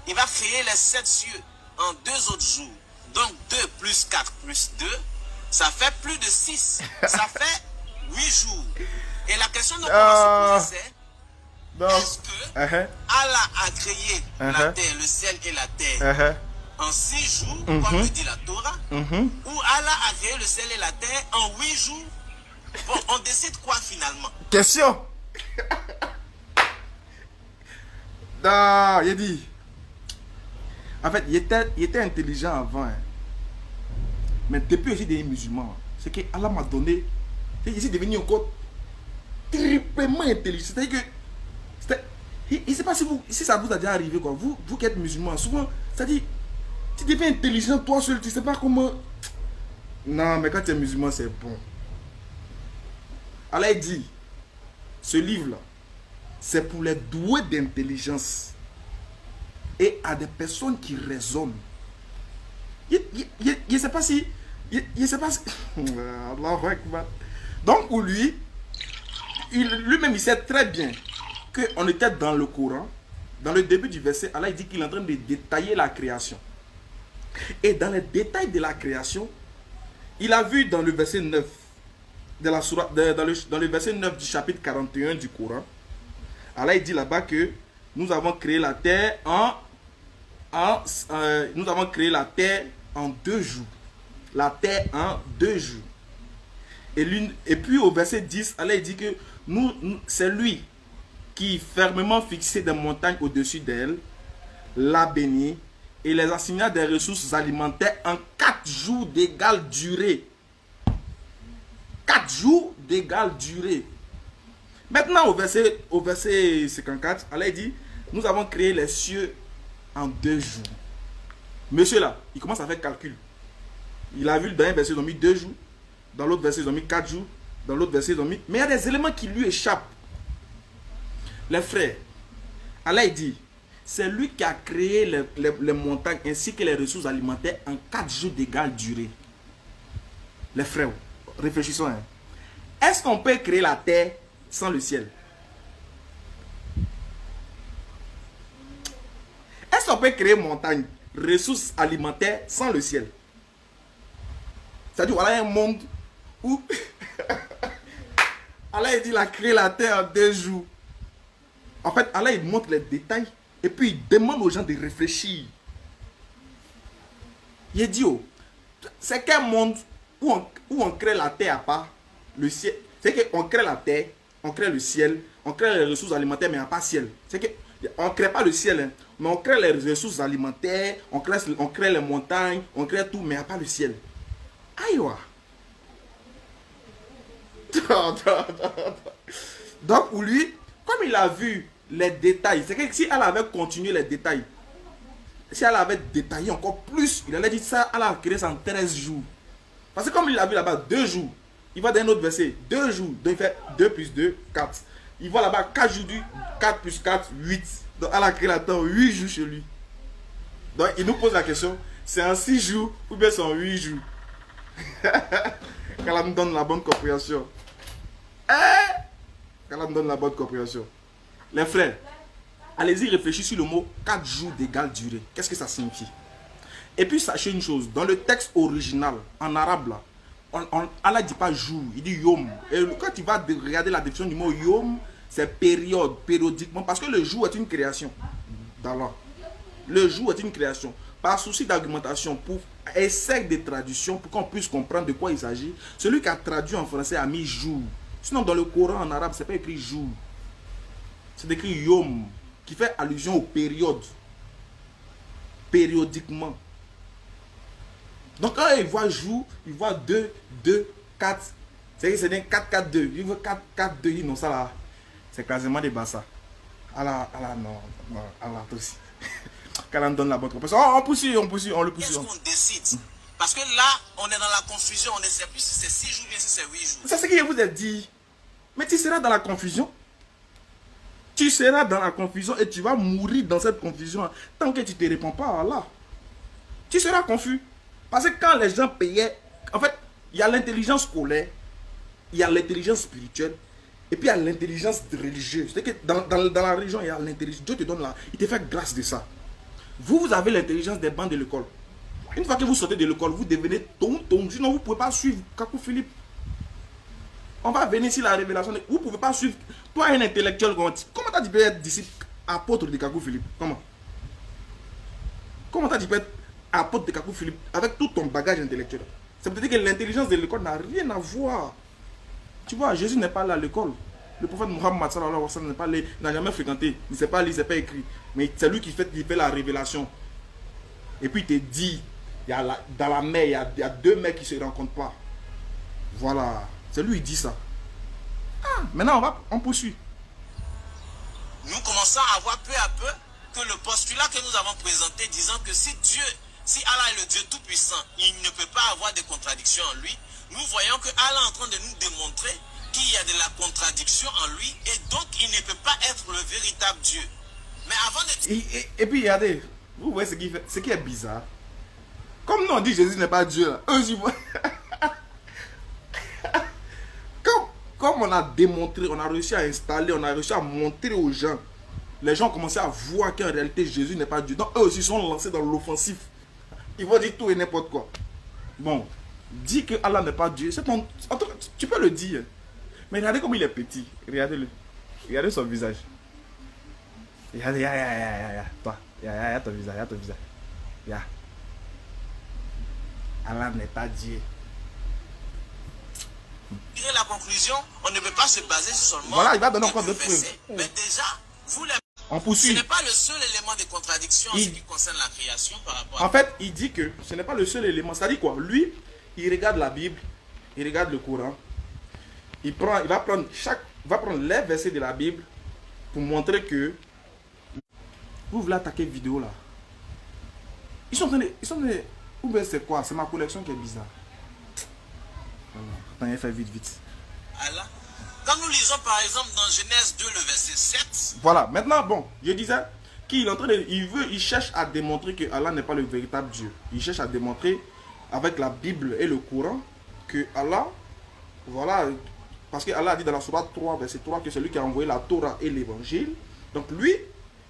A: Il va créer les 7 cieux en 2 autres jours. Donc 2 plus 4 plus 2, ça fait plus de 6. Ça fait 8 jours. Et la question qu'on va se poser, c'est est-ce que Allah a créé la terre, le ciel et la terre en 6 jours, comme le dit la Torah, ou Allah a créé le ciel et la terre en 8 jours? Bon, on décide quoi finalement?
B: Question. Il dit. En fait, il était intelligent avant. Hein. Mais depuis aussi des musulmans, c'est que Allah m'a donné. Il est devenu encore triplement intelligent. C'est-à-dire que il ne sait pas si ça vous a déjà arrivé quoi. Vous qui êtes musulman, souvent, c'est-à-dire, tu deviens intelligent toi seul, tu ne sais pas comment. Non, mais quand tu es musulman, c'est bon. Allah dit, ce livre-là, c'est pour les doués d'intelligence et à des personnes qui raisonnent. Il ne sait pas si. Il ne sait pas si. Allahu Akbar. Donc pour lui, lui-même, il sait très bien qu'on était dans le Coran, dans le début du verset, Allah il dit qu'il est en train de détailler la création. Et dans les détails de la création, il a vu dans le verset 9 de la sourate, dans le verset 9 du chapitre 41 du Coran, Allah il dit là-bas que nous avons créé la terre nous avons créé la terre en 2 jours. La terre en 2 jours. Et puis au verset 10, Allah il dit que c'est lui qui fermement fixé des montagnes au-dessus d'elle, l'a béni et les assigna des ressources alimentaires en 4 jours d'égale durée. 4 jours d'égale durée. Maintenant au verset 54, Allah dit, nous avons créé les cieux en 2 jours. Monsieur là, il commence à faire calcul. Il a vu dans un verset, ils ont mis 2 jours. Dans l'autre verset, ils ont mis 4 jours. Dans l'autre verset, ils ont mis... Mais il y a des éléments qui lui échappent. Les frères, Allah il dit, c'est lui qui a créé les montagnes ainsi que les ressources alimentaires en 4 jours d'égale durée. Les frères, réfléchissons. Hein. Est-ce qu'on peut créer la terre sans le ciel? Est-ce qu'on peut créer montagne, ressources alimentaires sans le ciel? C'est-à-dire, voilà un monde où Allah il dit, il a créé la terre en 2 jours. En fait, Allah il montre les détails et puis il demande aux gens de réfléchir. Il dit, oh, c'est quel monde où on crée la terre à part le ciel. C'est qu'on crée la terre, on crée le ciel, on crée les ressources alimentaires, mais il n'y a pas ciel. C'est qu'on ne crée pas le ciel, hein, mais on crée les ressources alimentaires, on crée les montagnes, on crée tout, mais il n'y a pas le ciel. Aïe, ouais. Donc pour lui, comme il a vu les détails, c'est que si elle avait continué les détails, si elle avait détaillé encore plus, il allait dire ça, elle a créé ça en 13 jours. Parce que comme il a vu là-bas 2 jours, il va dans un autre verset, 2 jours, donc il fait 2 plus 2, 4. Il voit là-bas 4 jours, 4 plus 4, 8. Donc elle a créé la terre 8 jours chez lui. Donc il nous pose la question, c'est en 6 jours ou bien c'est en 8 jours? Qu'Allah nous donne la bonne compréhension. Qu'Allah nous donne la bonne compréhension. Les frères, allez-y réfléchir sur le mot 4 jours d'égale durée. Qu'est-ce que ça signifie? Et puis sachez une chose, dans le texte original, en arabe là, Allah ne dit pas jour, il dit yom. Et quand tu vas regarder la définition du mot yom, c'est période, périodiquement, parce que le jour est une création d'Allah. Le jour est une création. Par souci d'argumentation, pour essai de traduction, pour qu'on puisse comprendre de quoi il s'agit, celui qui a traduit en français a mis jour. Sinon, dans le Coran en arabe, ce n'est pas écrit jour. C'est écrit yom, qui fait allusion aux périodes. Périodiquement. Donc, quand il voit jour, il voit 2, 2, 4. C'est 4, 4, 2. Il voit 4, 4, 2. Non, ça là, c'est quasiment des bassas. Allah, non, Allah aussi. Qu'Allah donne la bonne compréhension. On le poursuit.
A: Qu'est-ce qu'on décide? Parce que là, on est dans la confusion. On ne sait plus si c'est 6 jours ou bien si c'est 8 jours.
B: C'est ce que je vous ai dit. Mais tu seras dans la confusion. Tu seras dans la confusion et tu vas mourir dans cette confusion tant que tu ne te réponds pas à Allah. Tu seras confus. Parce que quand les gens payaient, en fait, il y a l'intelligence scolaire, il y a l'intelligence spirituelle, et puis il y a l'intelligence religieuse. C'est que dans la religion, il y a l'intelligence. Dieu te donne là, il te fait grâce de ça. Vous avez l'intelligence des bancs de l'école. Une fois que vous sortez de l'école, vous devenez tonton. Sinon, vous ne pouvez pas suivre Kakou Philippe. On va venir ici la révélation. Vous ne pouvez pas suivre. Toi, un intellectuel, comment tu peux être disciple, apôtre de Kakou Philippe? Comment tu peux être apôtre de Kakou Philippe avec tout ton bagage intellectuel? Ça veut dire que l'intelligence de l'école n'a rien à voir. Tu vois, Jésus n'est pas là à l'école. Le prophète Mohammed n'a jamais fréquenté. Il ne sait pas lire, il ne sait pas écrit. Mais c'est lui qui fait la révélation. Et puis il te dit, dans la mer, il y a 2 mers qui ne se rencontrent pas. Voilà. C'est lui qui dit ça. Maintenant, on poursuit.
A: Nous commençons à voir peu à peu que le postulat que nous avons présenté disant que si Allah est le Dieu Tout-Puissant, il ne peut pas avoir de contradiction en lui, nous voyons que Allah est en train de nous démontrer qu'il y a de la contradiction en lui et donc il ne peut pas être le véritable Dieu. Mais avant de...
B: Et puis regardez, vous voyez ce qui est bizarre. Comme nous on dit Jésus n'est pas Dieu, là, eux ils voient... Comme on a démontré, on a réussi à installer, on a réussi à montrer aux gens, les gens ont commencé à voir qu'en réalité Jésus n'est pas Dieu. Donc eux aussi sont lancés dans l'offensif. Ils vont dire tout et n'importe quoi. Bon, dit que Allah n'est pas Dieu, tu peux le dire. Mais regardez comme il est petit. Regardez-le. Regardez son visage. Regardez, toi. Il y a ton visage, Allah n'est pas Dieu.
A: Tirer la conclusion, on ne peut pas se baser seulement.
B: Voilà, il va donner encore d'autres preuves.
A: Mais déjà,
B: on poursuit.
A: Ce n'est pas le seul élément de contradiction en ce qui concerne la création par rapport à...
B: En fait, il dit que ce n'est pas le seul élément. C'est-à-dire quoi? Lui, il regarde la Bible, il regarde le Coran. Il va prendre les versets de la Bible pour montrer que... Vous voulez attaquer vidéo là. Ils sont en train de... Ou bien c'est quoi? C'est ma collection qui est bizarre. Attends, il fait vite.
A: Allah. Quand nous lisons par exemple dans Genèse 2, le verset 7.
B: Voilà, maintenant, bon, je disais qu'il est en train de... Il cherche à démontrer que Allah n'est pas le véritable Dieu. Il cherche à démontrer avec la Bible et le Coran que Allah, voilà, parce que Allah a dit dans la sourate 3, verset 3, que c'est lui qui a envoyé la Torah et l'évangile. Donc lui,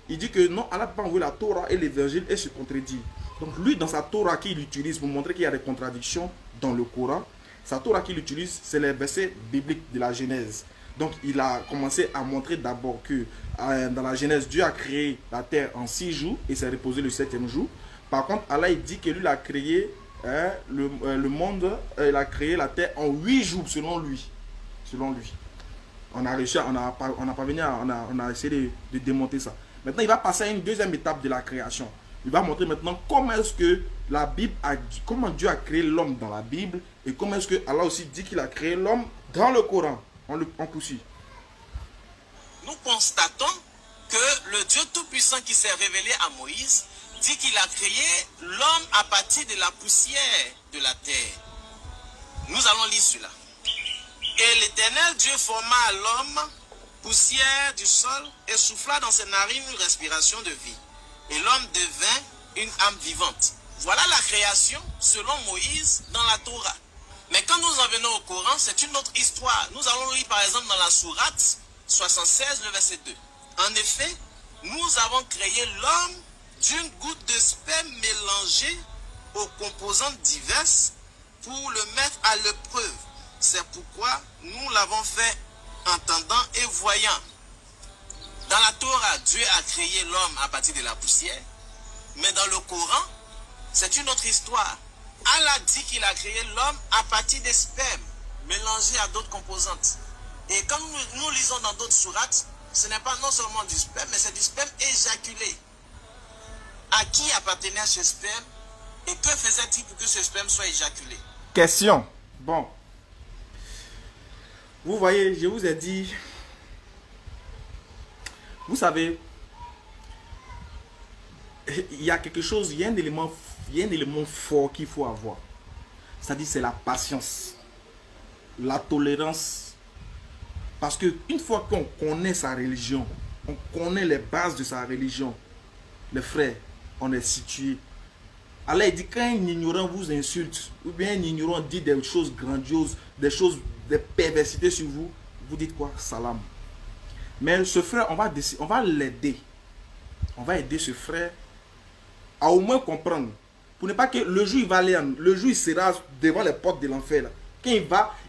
B: il dit que non, Allah n'a pas envoyé la Torah et l'évangile et se contredit. Donc lui, dans sa Torah qu'il utilise pour montrer qu'il y a des contradictions dans le Coran, sa Torah qu'il utilise, c'est les versets bibliques de la Genèse. Donc il a commencé à montrer d'abord que dans la Genèse, Dieu a créé la terre en 6 jours et s'est reposé le 7e jour. Par contre, Allah il dit que lui, il a créé le monde, il a créé la terre en 8 jours selon lui. On a réussi, on a essayé de démonter ça. Maintenant, il va passer à une deuxième étape de la création. Il va montrer maintenant comment est-ce que la Bible comment Dieu a créé l'homme dans la Bible et comment est-ce que Allah aussi dit qu'il a créé l'homme dans le Coran. On poursuit.
A: Nous constatons que le Dieu Tout-Puissant qui s'est révélé à Moïse dit qu'il a créé l'homme à partir de la poussière de la terre. Nous allons lire cela. Et l'Éternel Dieu forma à l'homme poussière du sol et souffla dans ses narines une respiration de vie. Et l'homme devint une âme vivante. Voilà la création selon Moïse dans la Torah. Mais quand nous en venons au Coran, c'est une autre histoire. Nous allons lire par exemple dans la sourate 76, le verset 2. En effet, nous avons créé l'homme d'une goutte de sperme mélangée aux composantes diverses pour le mettre à l'épreuve. C'est pourquoi nous l'avons fait entendant et voyant. Dans la Torah, Dieu a créé l'homme à partir de la poussière. Mais dans le Coran, c'est une autre histoire. Allah dit qu'il a créé l'homme à partir des spermes mélangés à d'autres composantes. Et quand nous lisons dans d'autres sourates, ce n'est pas non seulement du sperme, mais c'est du sperme éjaculé. À qui appartenait ce sperme et que faisait-il pour que ce sperme soit éjaculé?
B: Question. Bon. Vous voyez, je vous ai dit, vous savez, il y a quelque chose, il y a un élément fort qu'il faut avoir. C'est-à-dire, c'est la patience, la tolérance. Parce que une fois qu'on connaît sa religion, on connaît les bases de sa religion, les frères, on est situé. Allah dit quand un ignorant vous insulte, ou bien un ignorant dit des choses grandioses, des perversités sur vous, vous dites quoi? Salam. Mais ce frère, on va l'aider. On va aider ce frère à au moins comprendre. Pour ne pas que le jour il sera devant les portes de l'enfer. Quand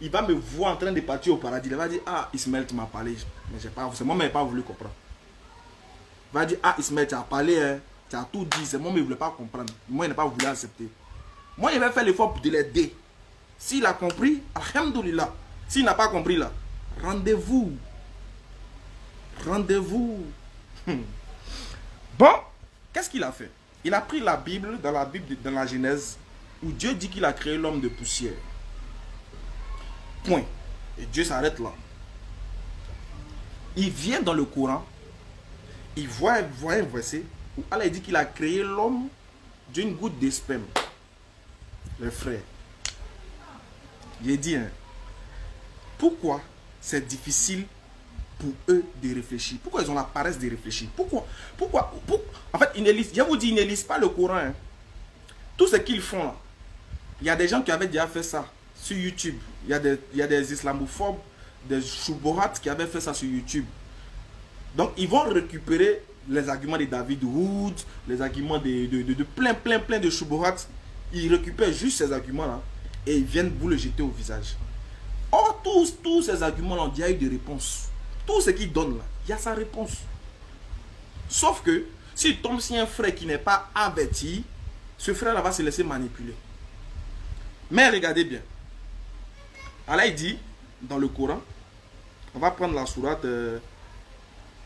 B: il va me voir en train de partir au paradis. Il va dire, ah Ismaël, tu m'as parlé. Mais c'est moi qui n'ai pas voulu comprendre. Il va dire, ah Ismaël, tu as parlé, hein, tu as tout dit. C'est moi qui ne voulais pas comprendre. Moi, il n'a pas voulu accepter. Moi, il va faire l'effort de l'aider. S'il a compris, alhamdoulilah. S'il n'a pas compris là, rendez-vous. Rendez-vous. Bon, qu'est-ce qu'il a fait? Il a pris la Bible, dans la Genèse, où Dieu dit qu'il a créé l'homme de poussière. Point. Et Dieu s'arrête là. Il vient dans le Coran, il voit un verset où Allah dit qu'il a créé l'homme d'une goutte de sperme. Les frères. J'ai dit, hein, pourquoi c'est difficile pour eux de réfléchir? Pourquoi ils ont la paresse de réfléchir? Pourquoi en fait, je vous dis, ils ne lisent pas le Coran. Hein. Tout ce qu'ils font là, il y a des gens qui avaient déjà fait ça sur YouTube. Il y a des islamophobes, des choubourats qui avaient fait ça sur YouTube. Donc, ils vont récupérer les arguments de David Wood, les arguments de plein de choubourats. Ils récupèrent juste ces arguments-là et ils viennent vous le jeter au visage. Or, tous ces arguments-là, il y a eu des réponses. Tout ce qu'il donne là, il y a sa réponse. Sauf que, s'il tombe sur un frère qui n'est pas averti, ce frère-là va se laisser manipuler. Mais regardez bien. Allah il dit, dans le Coran, on va prendre la sourate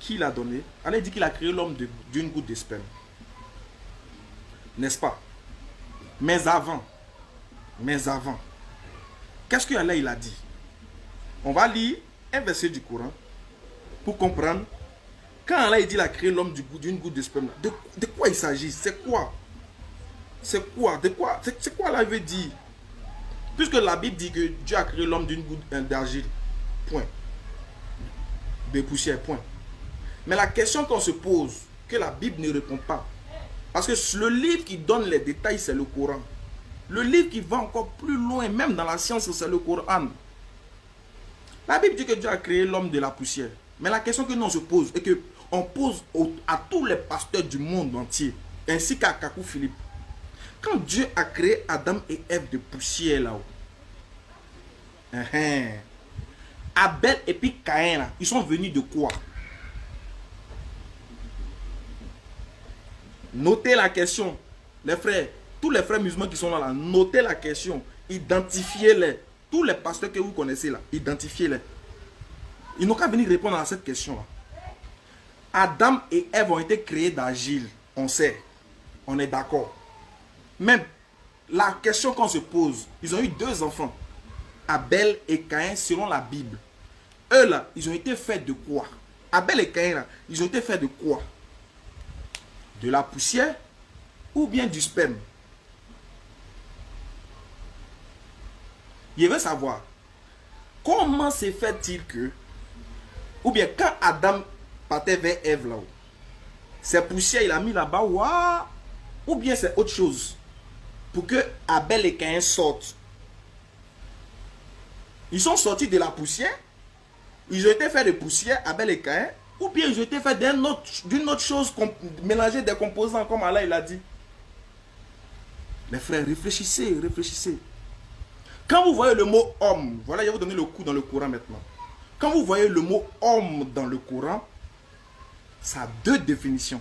B: qu'il a donnée. Allah dit qu'il a créé l'homme d'une goutte de sperme. N'est-ce pas? Mais avant, qu'est-ce que Allah il a dit? On va lire un verset du Coran pour comprendre. Quand Allah il dit qu'il a créé l'homme d'une goutte de sperme, de quoi il s'agit? C'est quoi? C'est quoi? De quoi? C'est quoi Allah veut dire? Puisque la Bible dit que Dieu a créé l'homme d'une goutte d'argile. Point. De poussière. Point. Mais la question qu'on se pose, que la Bible ne répond pas. Parce que le livre qui donne les détails, c'est le Coran. Le livre qui va encore plus loin, même dans la science, c'est le Coran. La Bible dit que Dieu a créé l'homme de la poussière. Mais la question que nous on se pose, et que on pose à tous les pasteurs du monde entier, ainsi qu'à Kakou Philippe. Quand Dieu a créé Adam et Ève de poussière là-haut, Abel et puis Caïn là, ils sont venus de quoi? Notez la question, les frères, tous les frères musulmans qui sont là, notez la question, identifiez-les. Tous les pasteurs que vous connaissez là, identifiez-les. Ils n'ont qu'à venir répondre à cette question-là. Adam et Ève ont été créés d'argile, on sait, on est d'accord. Même la question qu'on se pose, ils ont eu 2 enfants, Abel et Caïn selon la Bible. Eux là, ils ont été faits de quoi? Abel et Caïn là, ils ont été faits de quoi? De la poussière ou bien du sperme? Je veux savoir, comment se fait-il que, ou bien quand Adam partait vers Ève là-haut, ces poussières il a mis là-bas, ou bien c'est autre chose? Pour que Abel et Caïn sortent. Ils sont sortis de la poussière. Ils ont été faits de poussière, Abel et Caïn. Ou bien ils ont été faits d'une autre chose, mélanger des composants, comme Allah il a dit. Les frères, réfléchissez, réfléchissez. Quand vous voyez le mot homme, voilà, je vais vous donner le coup dans le Coran maintenant. Quand vous voyez le mot homme dans le Coran, ça a 2 définitions.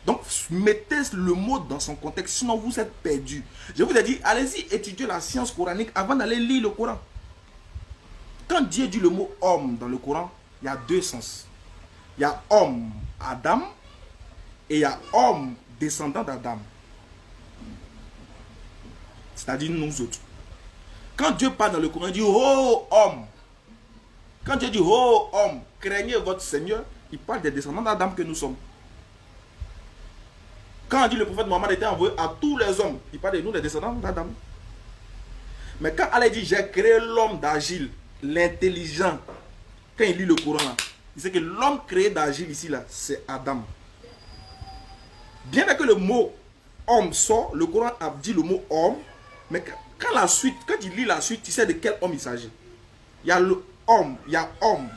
B: Donc, mettez le mot dans son contexte, sinon vous êtes perdu. Je vous ai dit, allez-y étudier la science coranique avant d'aller lire le Coran. Quand Dieu dit le mot homme dans le Coran, il y a 2 sens. Il y a homme, Adam, et il y a homme, descendant d'Adam. C'est-à-dire nous autres. Quand Dieu parle dans le Coran, il dit, oh homme. Quand Dieu dit, oh homme, craignez votre Seigneur, il parle des descendants d'Adam que nous sommes. Quand on dit le prophète Mohammed était envoyé à tous les hommes, il parle de nous, les descendants d'Adam. Mais quand Allah dit, j'ai créé l'homme d'argile, l'intelligent, quand il lit le Coran là, il sait que l'homme créé d'argile ici là, c'est Adam. Bien que le mot homme sort, le Coran a dit le mot homme, mais quand il lit la suite, tu sais de quel homme il s'agit. Il y a le homme, il y a homme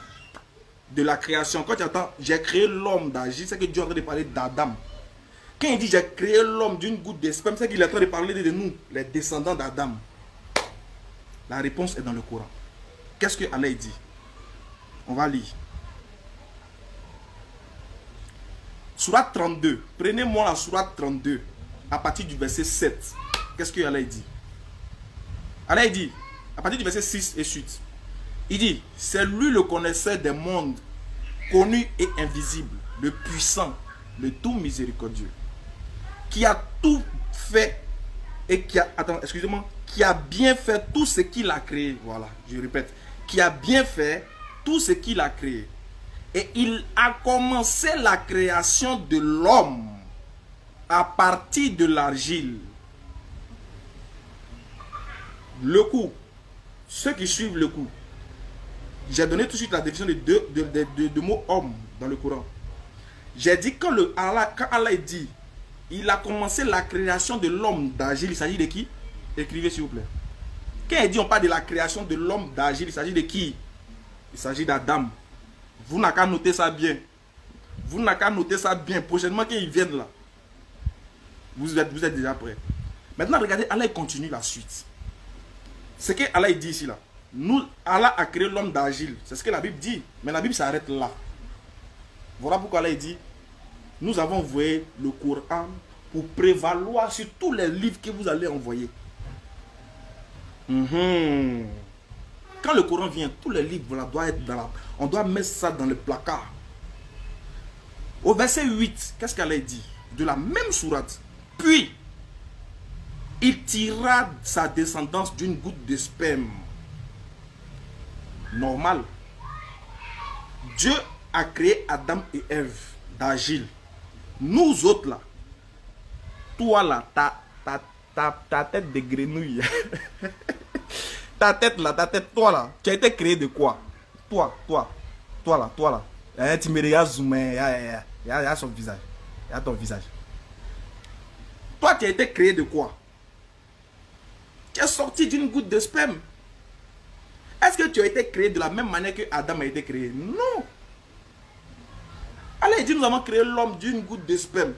B: de la création. Quand tu entends, j'ai créé l'homme d'argile, c'est que Dieu est en train de parler d'Adam. Quand il dit j'ai créé l'homme d'une goutte de sperme, c'est qu'il est en train de parler de nous, les descendants d'Adam. La réponse est dans le Coran. Qu'est-ce que Allah dit? On va lire. Sourate 32. Prenez-moi la sourate 32 à partir du verset 7. Qu'est-ce que Allah dit? Allah dit, à partir du verset 6 et suite, il dit, c'est lui le connaisseur des mondes, connu et invisible, le puissant, le tout miséricordieux, qui a tout fait et qui a, qui a bien fait tout ce qu'il a créé. Voilà, je répète, qui a bien fait tout ce qu'il a créé. Et il a commencé la création de l'homme à partir de l'argile. Le coup, ceux qui suivent le coup, j'ai donné tout de suite la définition de mot homme dans le Coran. J'ai dit quand Allah dit, il a commencé la création de l'homme d'argile, il s'agit de qui? Écrivez s'il vous plaît. Quand il dit on parle de la création de l'homme d'argile, il s'agit de qui? Il s'agit d'Adam. Vous n'avez qu'à noter ça bien. Vous n'avez qu'à noter ça bien. Prochainement, quand ils viennent là, vous êtes déjà prêts. Maintenant, regardez, Allah continue la suite. Ce que Allah dit ici là. Allah a créé l'homme d'agile. C'est ce que la Bible dit. Mais la Bible s'arrête là. Voilà pourquoi Allah dit, nous avons envoyé le Coran pour prévaloir sur tous les livres que vous allez envoyer. Quand le Coran vient, tous les livres là, doivent être on doit mettre ça dans le placard. Au verset 8, qu'est-ce qu'Allah dit? De la même sourate. Puis, il tirera sa descendance d'une goutte de sperme. Normal. Dieu a créé Adam et Ève d'agile. Nous autres là, toi là, ta tête de grenouille. Ta tête là, toi là, tu as été créé de quoi? Toi là. Tu me regardes zoomer, il y a son visage. Il y a ton visage. Toi, tu as été créé de quoi? Tu es sorti d'une goutte de sperme. Est-ce que tu as été créé de la même manière que Adam a été créé? Non. Allah dit, nous avons créé l'homme d'une goutte de sperme.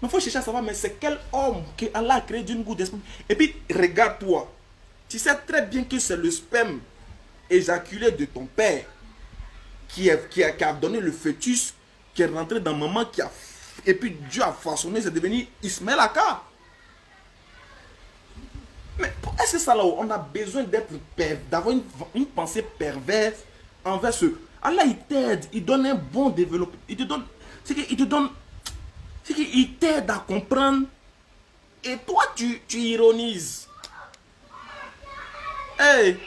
B: Mais il faut chercher à savoir, mais c'est quel homme que Allah a créé d'une goutte de sperme? Et puis, regarde-toi. Tu sais très bien que c'est le sperme éjaculé de ton père qui a donné le fœtus, qui est rentré dans maman, et puis Dieu a façonné, c'est devenu Ismaël Aka. Mais est-ce que ça là, on a besoin d'avoir une pensée perverse envers ce... Allah il t'aide, il donne un bon développement, il te donne... C'est qu'il t'aide à comprendre et toi tu ironises. Hey,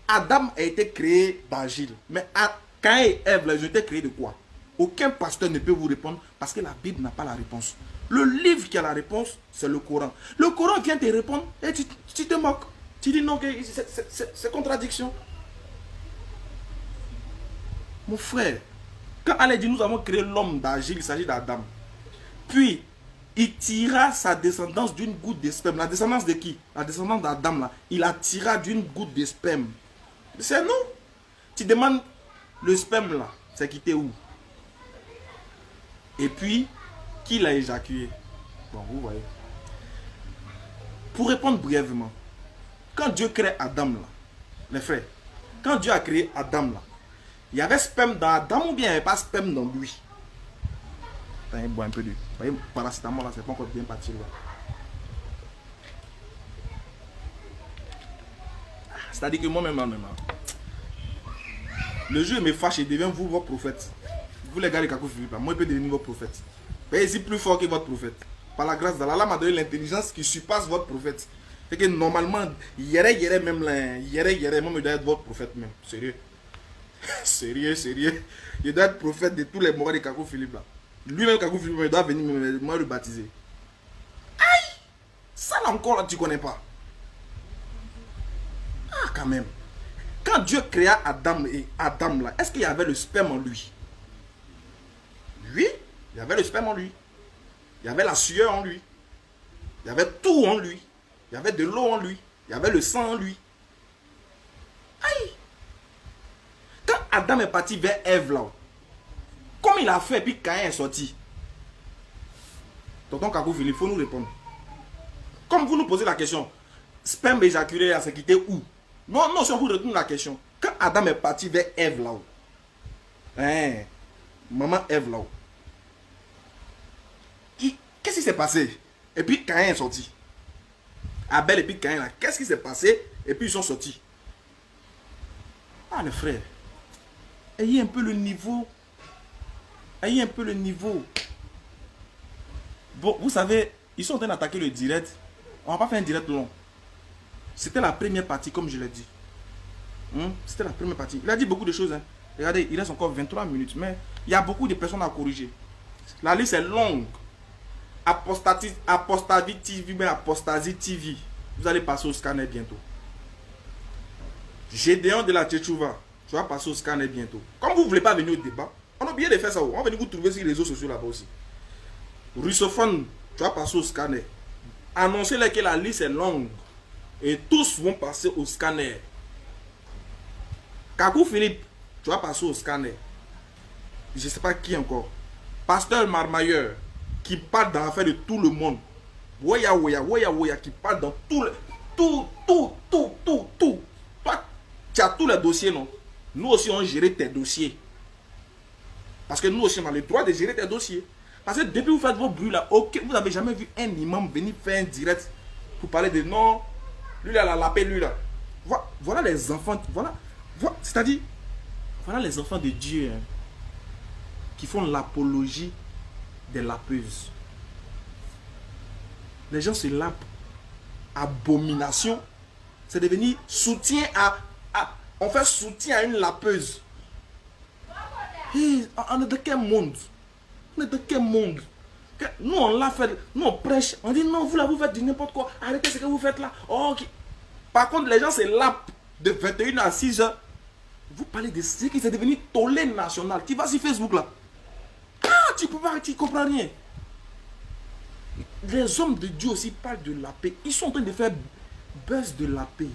B: Adam a été créé d'agile, mais Caïn et Ève, ils ont été créés de quoi? Aucun pasteur ne peut vous répondre parce que la Bible n'a pas la réponse. Le livre qui a la réponse, c'est le Coran. Le Coran vient te répondre et tu te moques. Tu dis non, c'est contradiction. Mon frère, quand Allah dit nous avons créé l'homme d'agile, il s'agit d'Adam. Puis, il tira sa descendance d'une goutte de sperme. La descendance de qui? La descendance d'Adam là. Il la tira d'une goutte de sperme. C'est nous. Tu demandes le sperme là, c'est quitté où? Et puis, qui l'a éjaculé? Bon, vous voyez. Pour répondre brièvement, quand Dieu crée Adam là, les frères, quand Dieu a créé Adam là, il y avait sperme dans Adam ou bien il n'y avait pas sperme dans lui? Il boit un peu de... Vous voyez, paracétamol là, c'est pas encore bien parti là. C'est-à-dire que moi-même, le jeu me fâche et devient vous votre prophète. Vous les gars de Kakou Philippe, moi je peux devenir votre prophète. Mais je suis plus fort que votre prophète. Par la grâce d'Allah, Allah m'a donné l'intelligence qui surpasse votre prophète. C'est que normalement, yéré même là, yéré, moi je dois être votre prophète même. Sérieux. Sérieux. Je dois être prophète de tous les morts de Kakou Philippe là. Lui-même Kakou Philippe, il doit venir me rebaptiser. Aïe! Ça là encore là, tu connais pas. Ah quand même. Quand Dieu créa Adam et Adam là, est-ce qu'il y avait le sperme en lui? Oui, il y avait le sperme en lui. Il y avait la sueur en lui. Il y avait tout en lui. Il y avait de l'eau en lui. Il y avait le sang en lui. Aïe! Quand Adam est parti vers Ève là, comme il a fait et puis Caïn est sorti. Tonton Kakou Philippe, il faut nous répondre. Comme vous nous posez la question, sperme éjaculé, c'est quitté où? Non, si on vous retourne la question. Quand Adam est parti vers Ève là-haut, maman Ève là-haut, qu'est-ce qui s'est passé? Et puis Caïn est sorti. Abel et puis Caïn là, qu'est-ce qui s'est passé? Et puis ils sont sortis. Ah les frères, ayez un peu le niveau. Ayez un peu le niveau. Bon, vous savez, ils sont en train d'attaquer le direct. On va pas faire un direct long. C'était la première partie, comme je l'ai dit. C'était la première partie. Il a dit beaucoup de choses. Hein. Regardez, il reste encore 23 minutes. Mais il y a beaucoup de personnes à corriger. La liste est longue. Apostasie TV, mais Apostasie TV. Vous allez passer au scanner bientôt. Gédéon de la Tchéchouva. Tu vas passer au scanner bientôt. Comme vous ne voulez pas venir au débat, on a oublié de faire ça. On va venir vous trouver sur les réseaux sociaux là-bas aussi. Russophone, tu vas passer au scanner. Annoncez-leur que la liste est longue. Et tous vont passer au scanner. Kakou Philippe, tu vas passer au scanner. Je ne sais pas qui encore. Pasteur Marmailleur, qui parle dans l'affaire de tout le monde. Woya, qui parle dans tous Tout. Toi, tu as tous les dossiers, non? Nous aussi, on gère tes dossiers. Parce que nous aussi, on a le droit de gérer tes dossiers. Parce que depuis que vous faites vos bruits là, ok, vous n'avez jamais vu un imam venir faire un direct pour parler de non, lui là, la paix, lui là. Voilà les enfants, voilà c'est-à-dire, voilà les enfants de Dieu hein, qui font l'apologie des lapeuses. Les gens se lapent. Abomination, c'est devenu soutien on fait soutien à une lapeuse. Hey, on est de quel monde? On est de quel monde? Nous on l'a fait, nous on prêche, on dit non, vous là vous faites du n'importe quoi, arrêtez ce que vous faites là. Oh, ok. Par contre les gens se lapent de 21h à 6h. Vous parlez de ce qui c'est devenu tollé national. Tu vas sur Facebook là. Ah, tu peux pas, tu comprends rien. Les hommes de Dieu aussi parlent de la paix. Ils sont en train de faire buzz de la paix.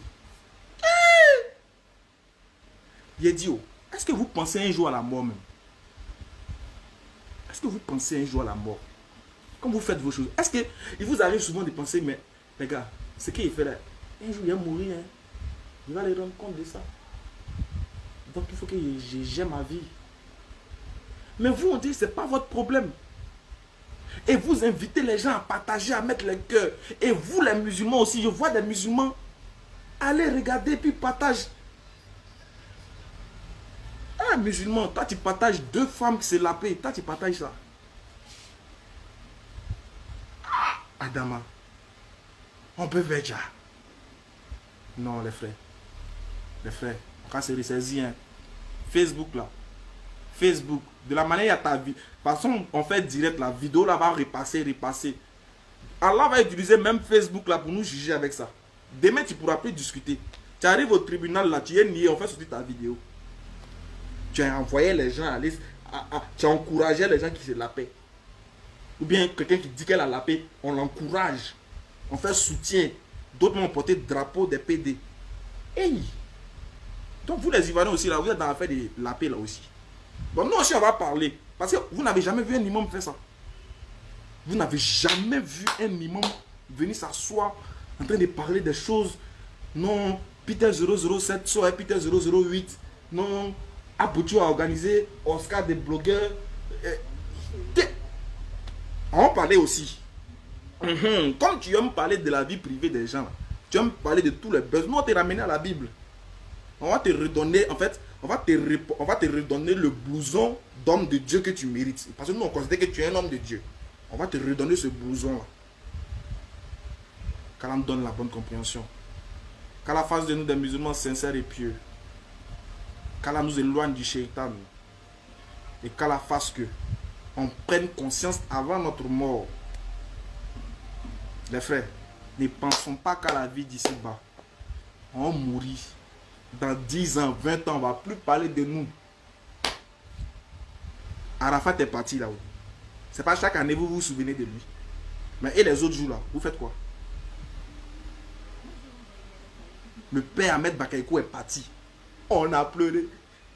B: Il a dit, oh, est-ce que vous pensez un jour à la mort même? Est-ce que vous pensez un jour à la mort? Quand vous faites vos choses, est-ce qu'il vous arrive souvent de penser, mais les gars, ce qu'il fait là, un jour il va mourir, hein? Il va aller rendre compte de ça. Donc il faut que j'aime ma vie. Mais vous, on dit, ce n'est pas votre problème. Et vous invitez les gens à partager, à mettre les cœurs. Et vous, les musulmans aussi, je vois des musulmans, allez regarder puis partage. Un musulman, toi tu partages 2 femmes qui se la paix. Toi tu partages ça. Ah, Adama. On peut faire ça. Non, les frères. Les frères, quand c'est ressaisi, hein. Facebook là. Facebook. De la manière à ta vie. De toute façon, on fait direct la vidéo là va repasser. Allah va utiliser même Facebook là pour nous juger avec ça. Demain tu ne pourras plus discuter. Tu arrives au tribunal là, tu es nié, on fait sortir ta vidéo. Tu as envoyé les gens à aller. Tu as encouragé les gens qui se la paient. Ou bien quelqu'un qui dit qu'elle a la paix, on l'encourage. On fait soutien. D'autres m'ont porté le drapeau des PD. Hey! Donc vous les Ivoiriens aussi là, vous êtes dans l'affaire de la paix là aussi. Bon, nous aussi on va parler. Parce que vous n'avez jamais vu un imam faire ça. Vous n'avez jamais vu un imam venir s'asseoir en train de parler des choses. Non, Peter 007 soit Peter 008. Non, Aboutou a organisé Oscar des blogueurs. On va parler aussi. Comme tu aimes parler de la vie privée des gens, tu aimes parler de tous les besoins, nous on te ramener à la Bible. On va te redonner, en fait, on va te redonner le blouson d'homme de Dieu que tu mérites. Parce que nous on considère que tu es un homme de Dieu. On va te redonner ce blouson là. Qu'Allah nous donne la bonne compréhension. Qu'Allah fasse de nous des musulmans sincères et pieux. Qu'Allah nous éloigne du shaitan. Et qu'Allah fasse que on prenne conscience avant notre mort. Les frères, ne pensons pas qu'à la vie d'ici bas. On mourit. Dans 10 ans, 20 ans, on ne va plus parler de nous. Arafat est parti là-haut. C'est pas chaque année vous vous souvenez de lui. Mais et les autres jours là, vous faites quoi? Le père Ahmed Bakayoko est parti. On a pleuré.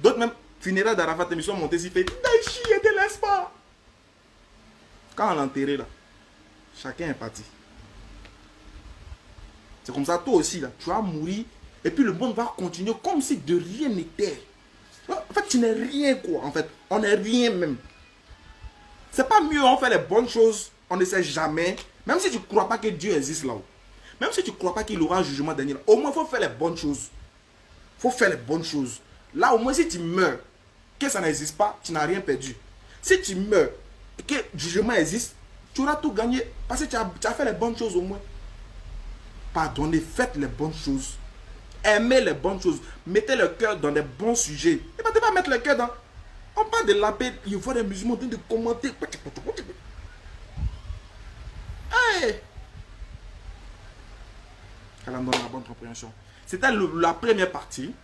B: D'autres même, funérailles d'Arafat, ils sont montés ici, fait Daïchi et de l'espoir. Quand on l'a enterré là, chacun est parti. C'est comme ça, toi aussi là, tu vas mourir. Et puis le monde va continuer comme si de rien n'était. En fait, tu n'es rien quoi. En fait, on n'est rien même. C'est pas mieux, on fait les bonnes choses, on ne sait jamais. Même si tu ne crois pas que Dieu existe là-haut. Même si tu ne crois pas qu'il aura un jugement dernier. Au moins, il faut faire les bonnes choses. Il faut faire les bonnes choses. Là, au moins, si tu meurs, que ça n'existe pas, tu n'as rien perdu. Si tu meurs, que le jugement existe, tu auras tout gagné. Parce que tu as fait les bonnes choses au moins. Pardonnez, faites les bonnes choses. Aimez les bonnes choses. Mettez le cœur dans des bons sujets. Et pas pas mettre le cœur dans... On parle de la paix. Il faut des musulmans en train de commenter. Hey! Elle en donne la bonne compréhension. C'était la première partie.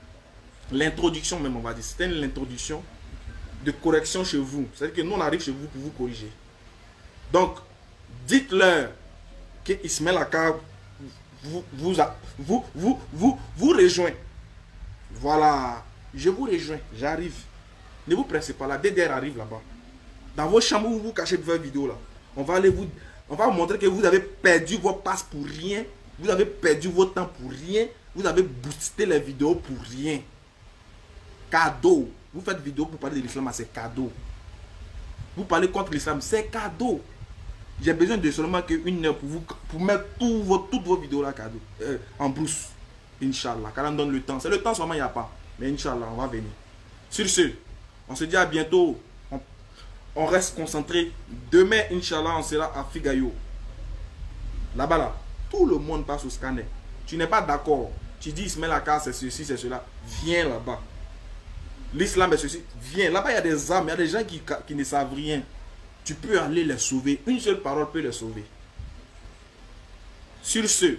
B: L'introduction même, on va dire. C'était l'introduction de correction chez vous. C'est-à-dire que nous, on arrive chez vous pour vous corriger. Donc, dites-leur que Ismaël Akab vous rejoint. Voilà. Je vous rejoins. J'arrive. Ne vous pressez pas. La DDR arrive là-bas. Dans vos chambres où vous vous cachez pour faire vidéo là. On va vous montrer que vous avez perdu vos passes pour rien. Vous avez perdu votre temps pour rien. Vous avez boosté les vidéos pour rien. Cadeau. Vous faites vidéo pour parler de l'islam, c'est cadeau. Vous parlez contre l'islam, c'est cadeau. J'ai besoin de seulement qu'une heure pour vous, pour mettre toutes vos vidéos là, cadeau. En brousse. Inch'Allah. Quand on donne le temps. C'est le temps seulement, il n'y a pas. Mais Inch'Allah, on va venir. Sur ce, on se dit à bientôt. On reste concentré. Demain, Inch'Allah, on sera à Figayo. Là-bas, là, tout le monde passe au scanner. Tu n'es pas d'accord. Tu dis Ismaël Aka, c'est ceci, c'est cela. Viens là-bas. L'islam est ceci. Viens. Là-bas, il y a des âmes, il y a des gens qui ne savent rien. Tu peux aller les sauver. Une seule parole peut les sauver. Sur ce,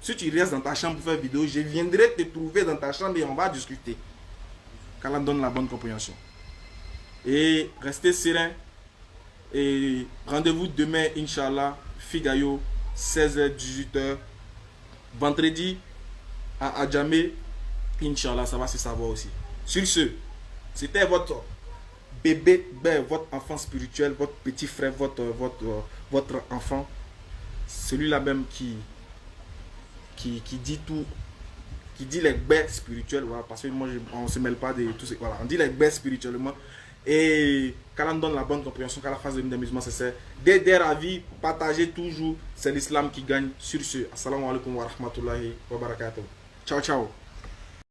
B: si tu restes dans ta chambre pour faire vidéo, je viendrai te trouver dans ta chambre et on va discuter. Qu'Allah donne la bonne compréhension. Et restez serein. Et rendez-vous demain, Inch'Allah, Figayo, 16h, 18h. Vendredi, à Adjamé, Inch'Allah, ça va se savoir aussi. Sur ce, c'était votre bébé, votre enfant spirituel, votre petit frère, votre enfant. Celui-là même qui dit tout, qui dit les baies spirituelles, voilà, parce que moi, on ne se mêle pas de tout ce, voilà, on dit les baies spirituellement. Et qu'Allah donne la bonne compréhension, qu'Allah fasse de nous des musulmans sincères. Des ravis, partagez toujours, c'est l'islam qui gagne. Sur ce, assalamu alaikum wa rahmatullahi wa barakatuh. Ciao, ciao.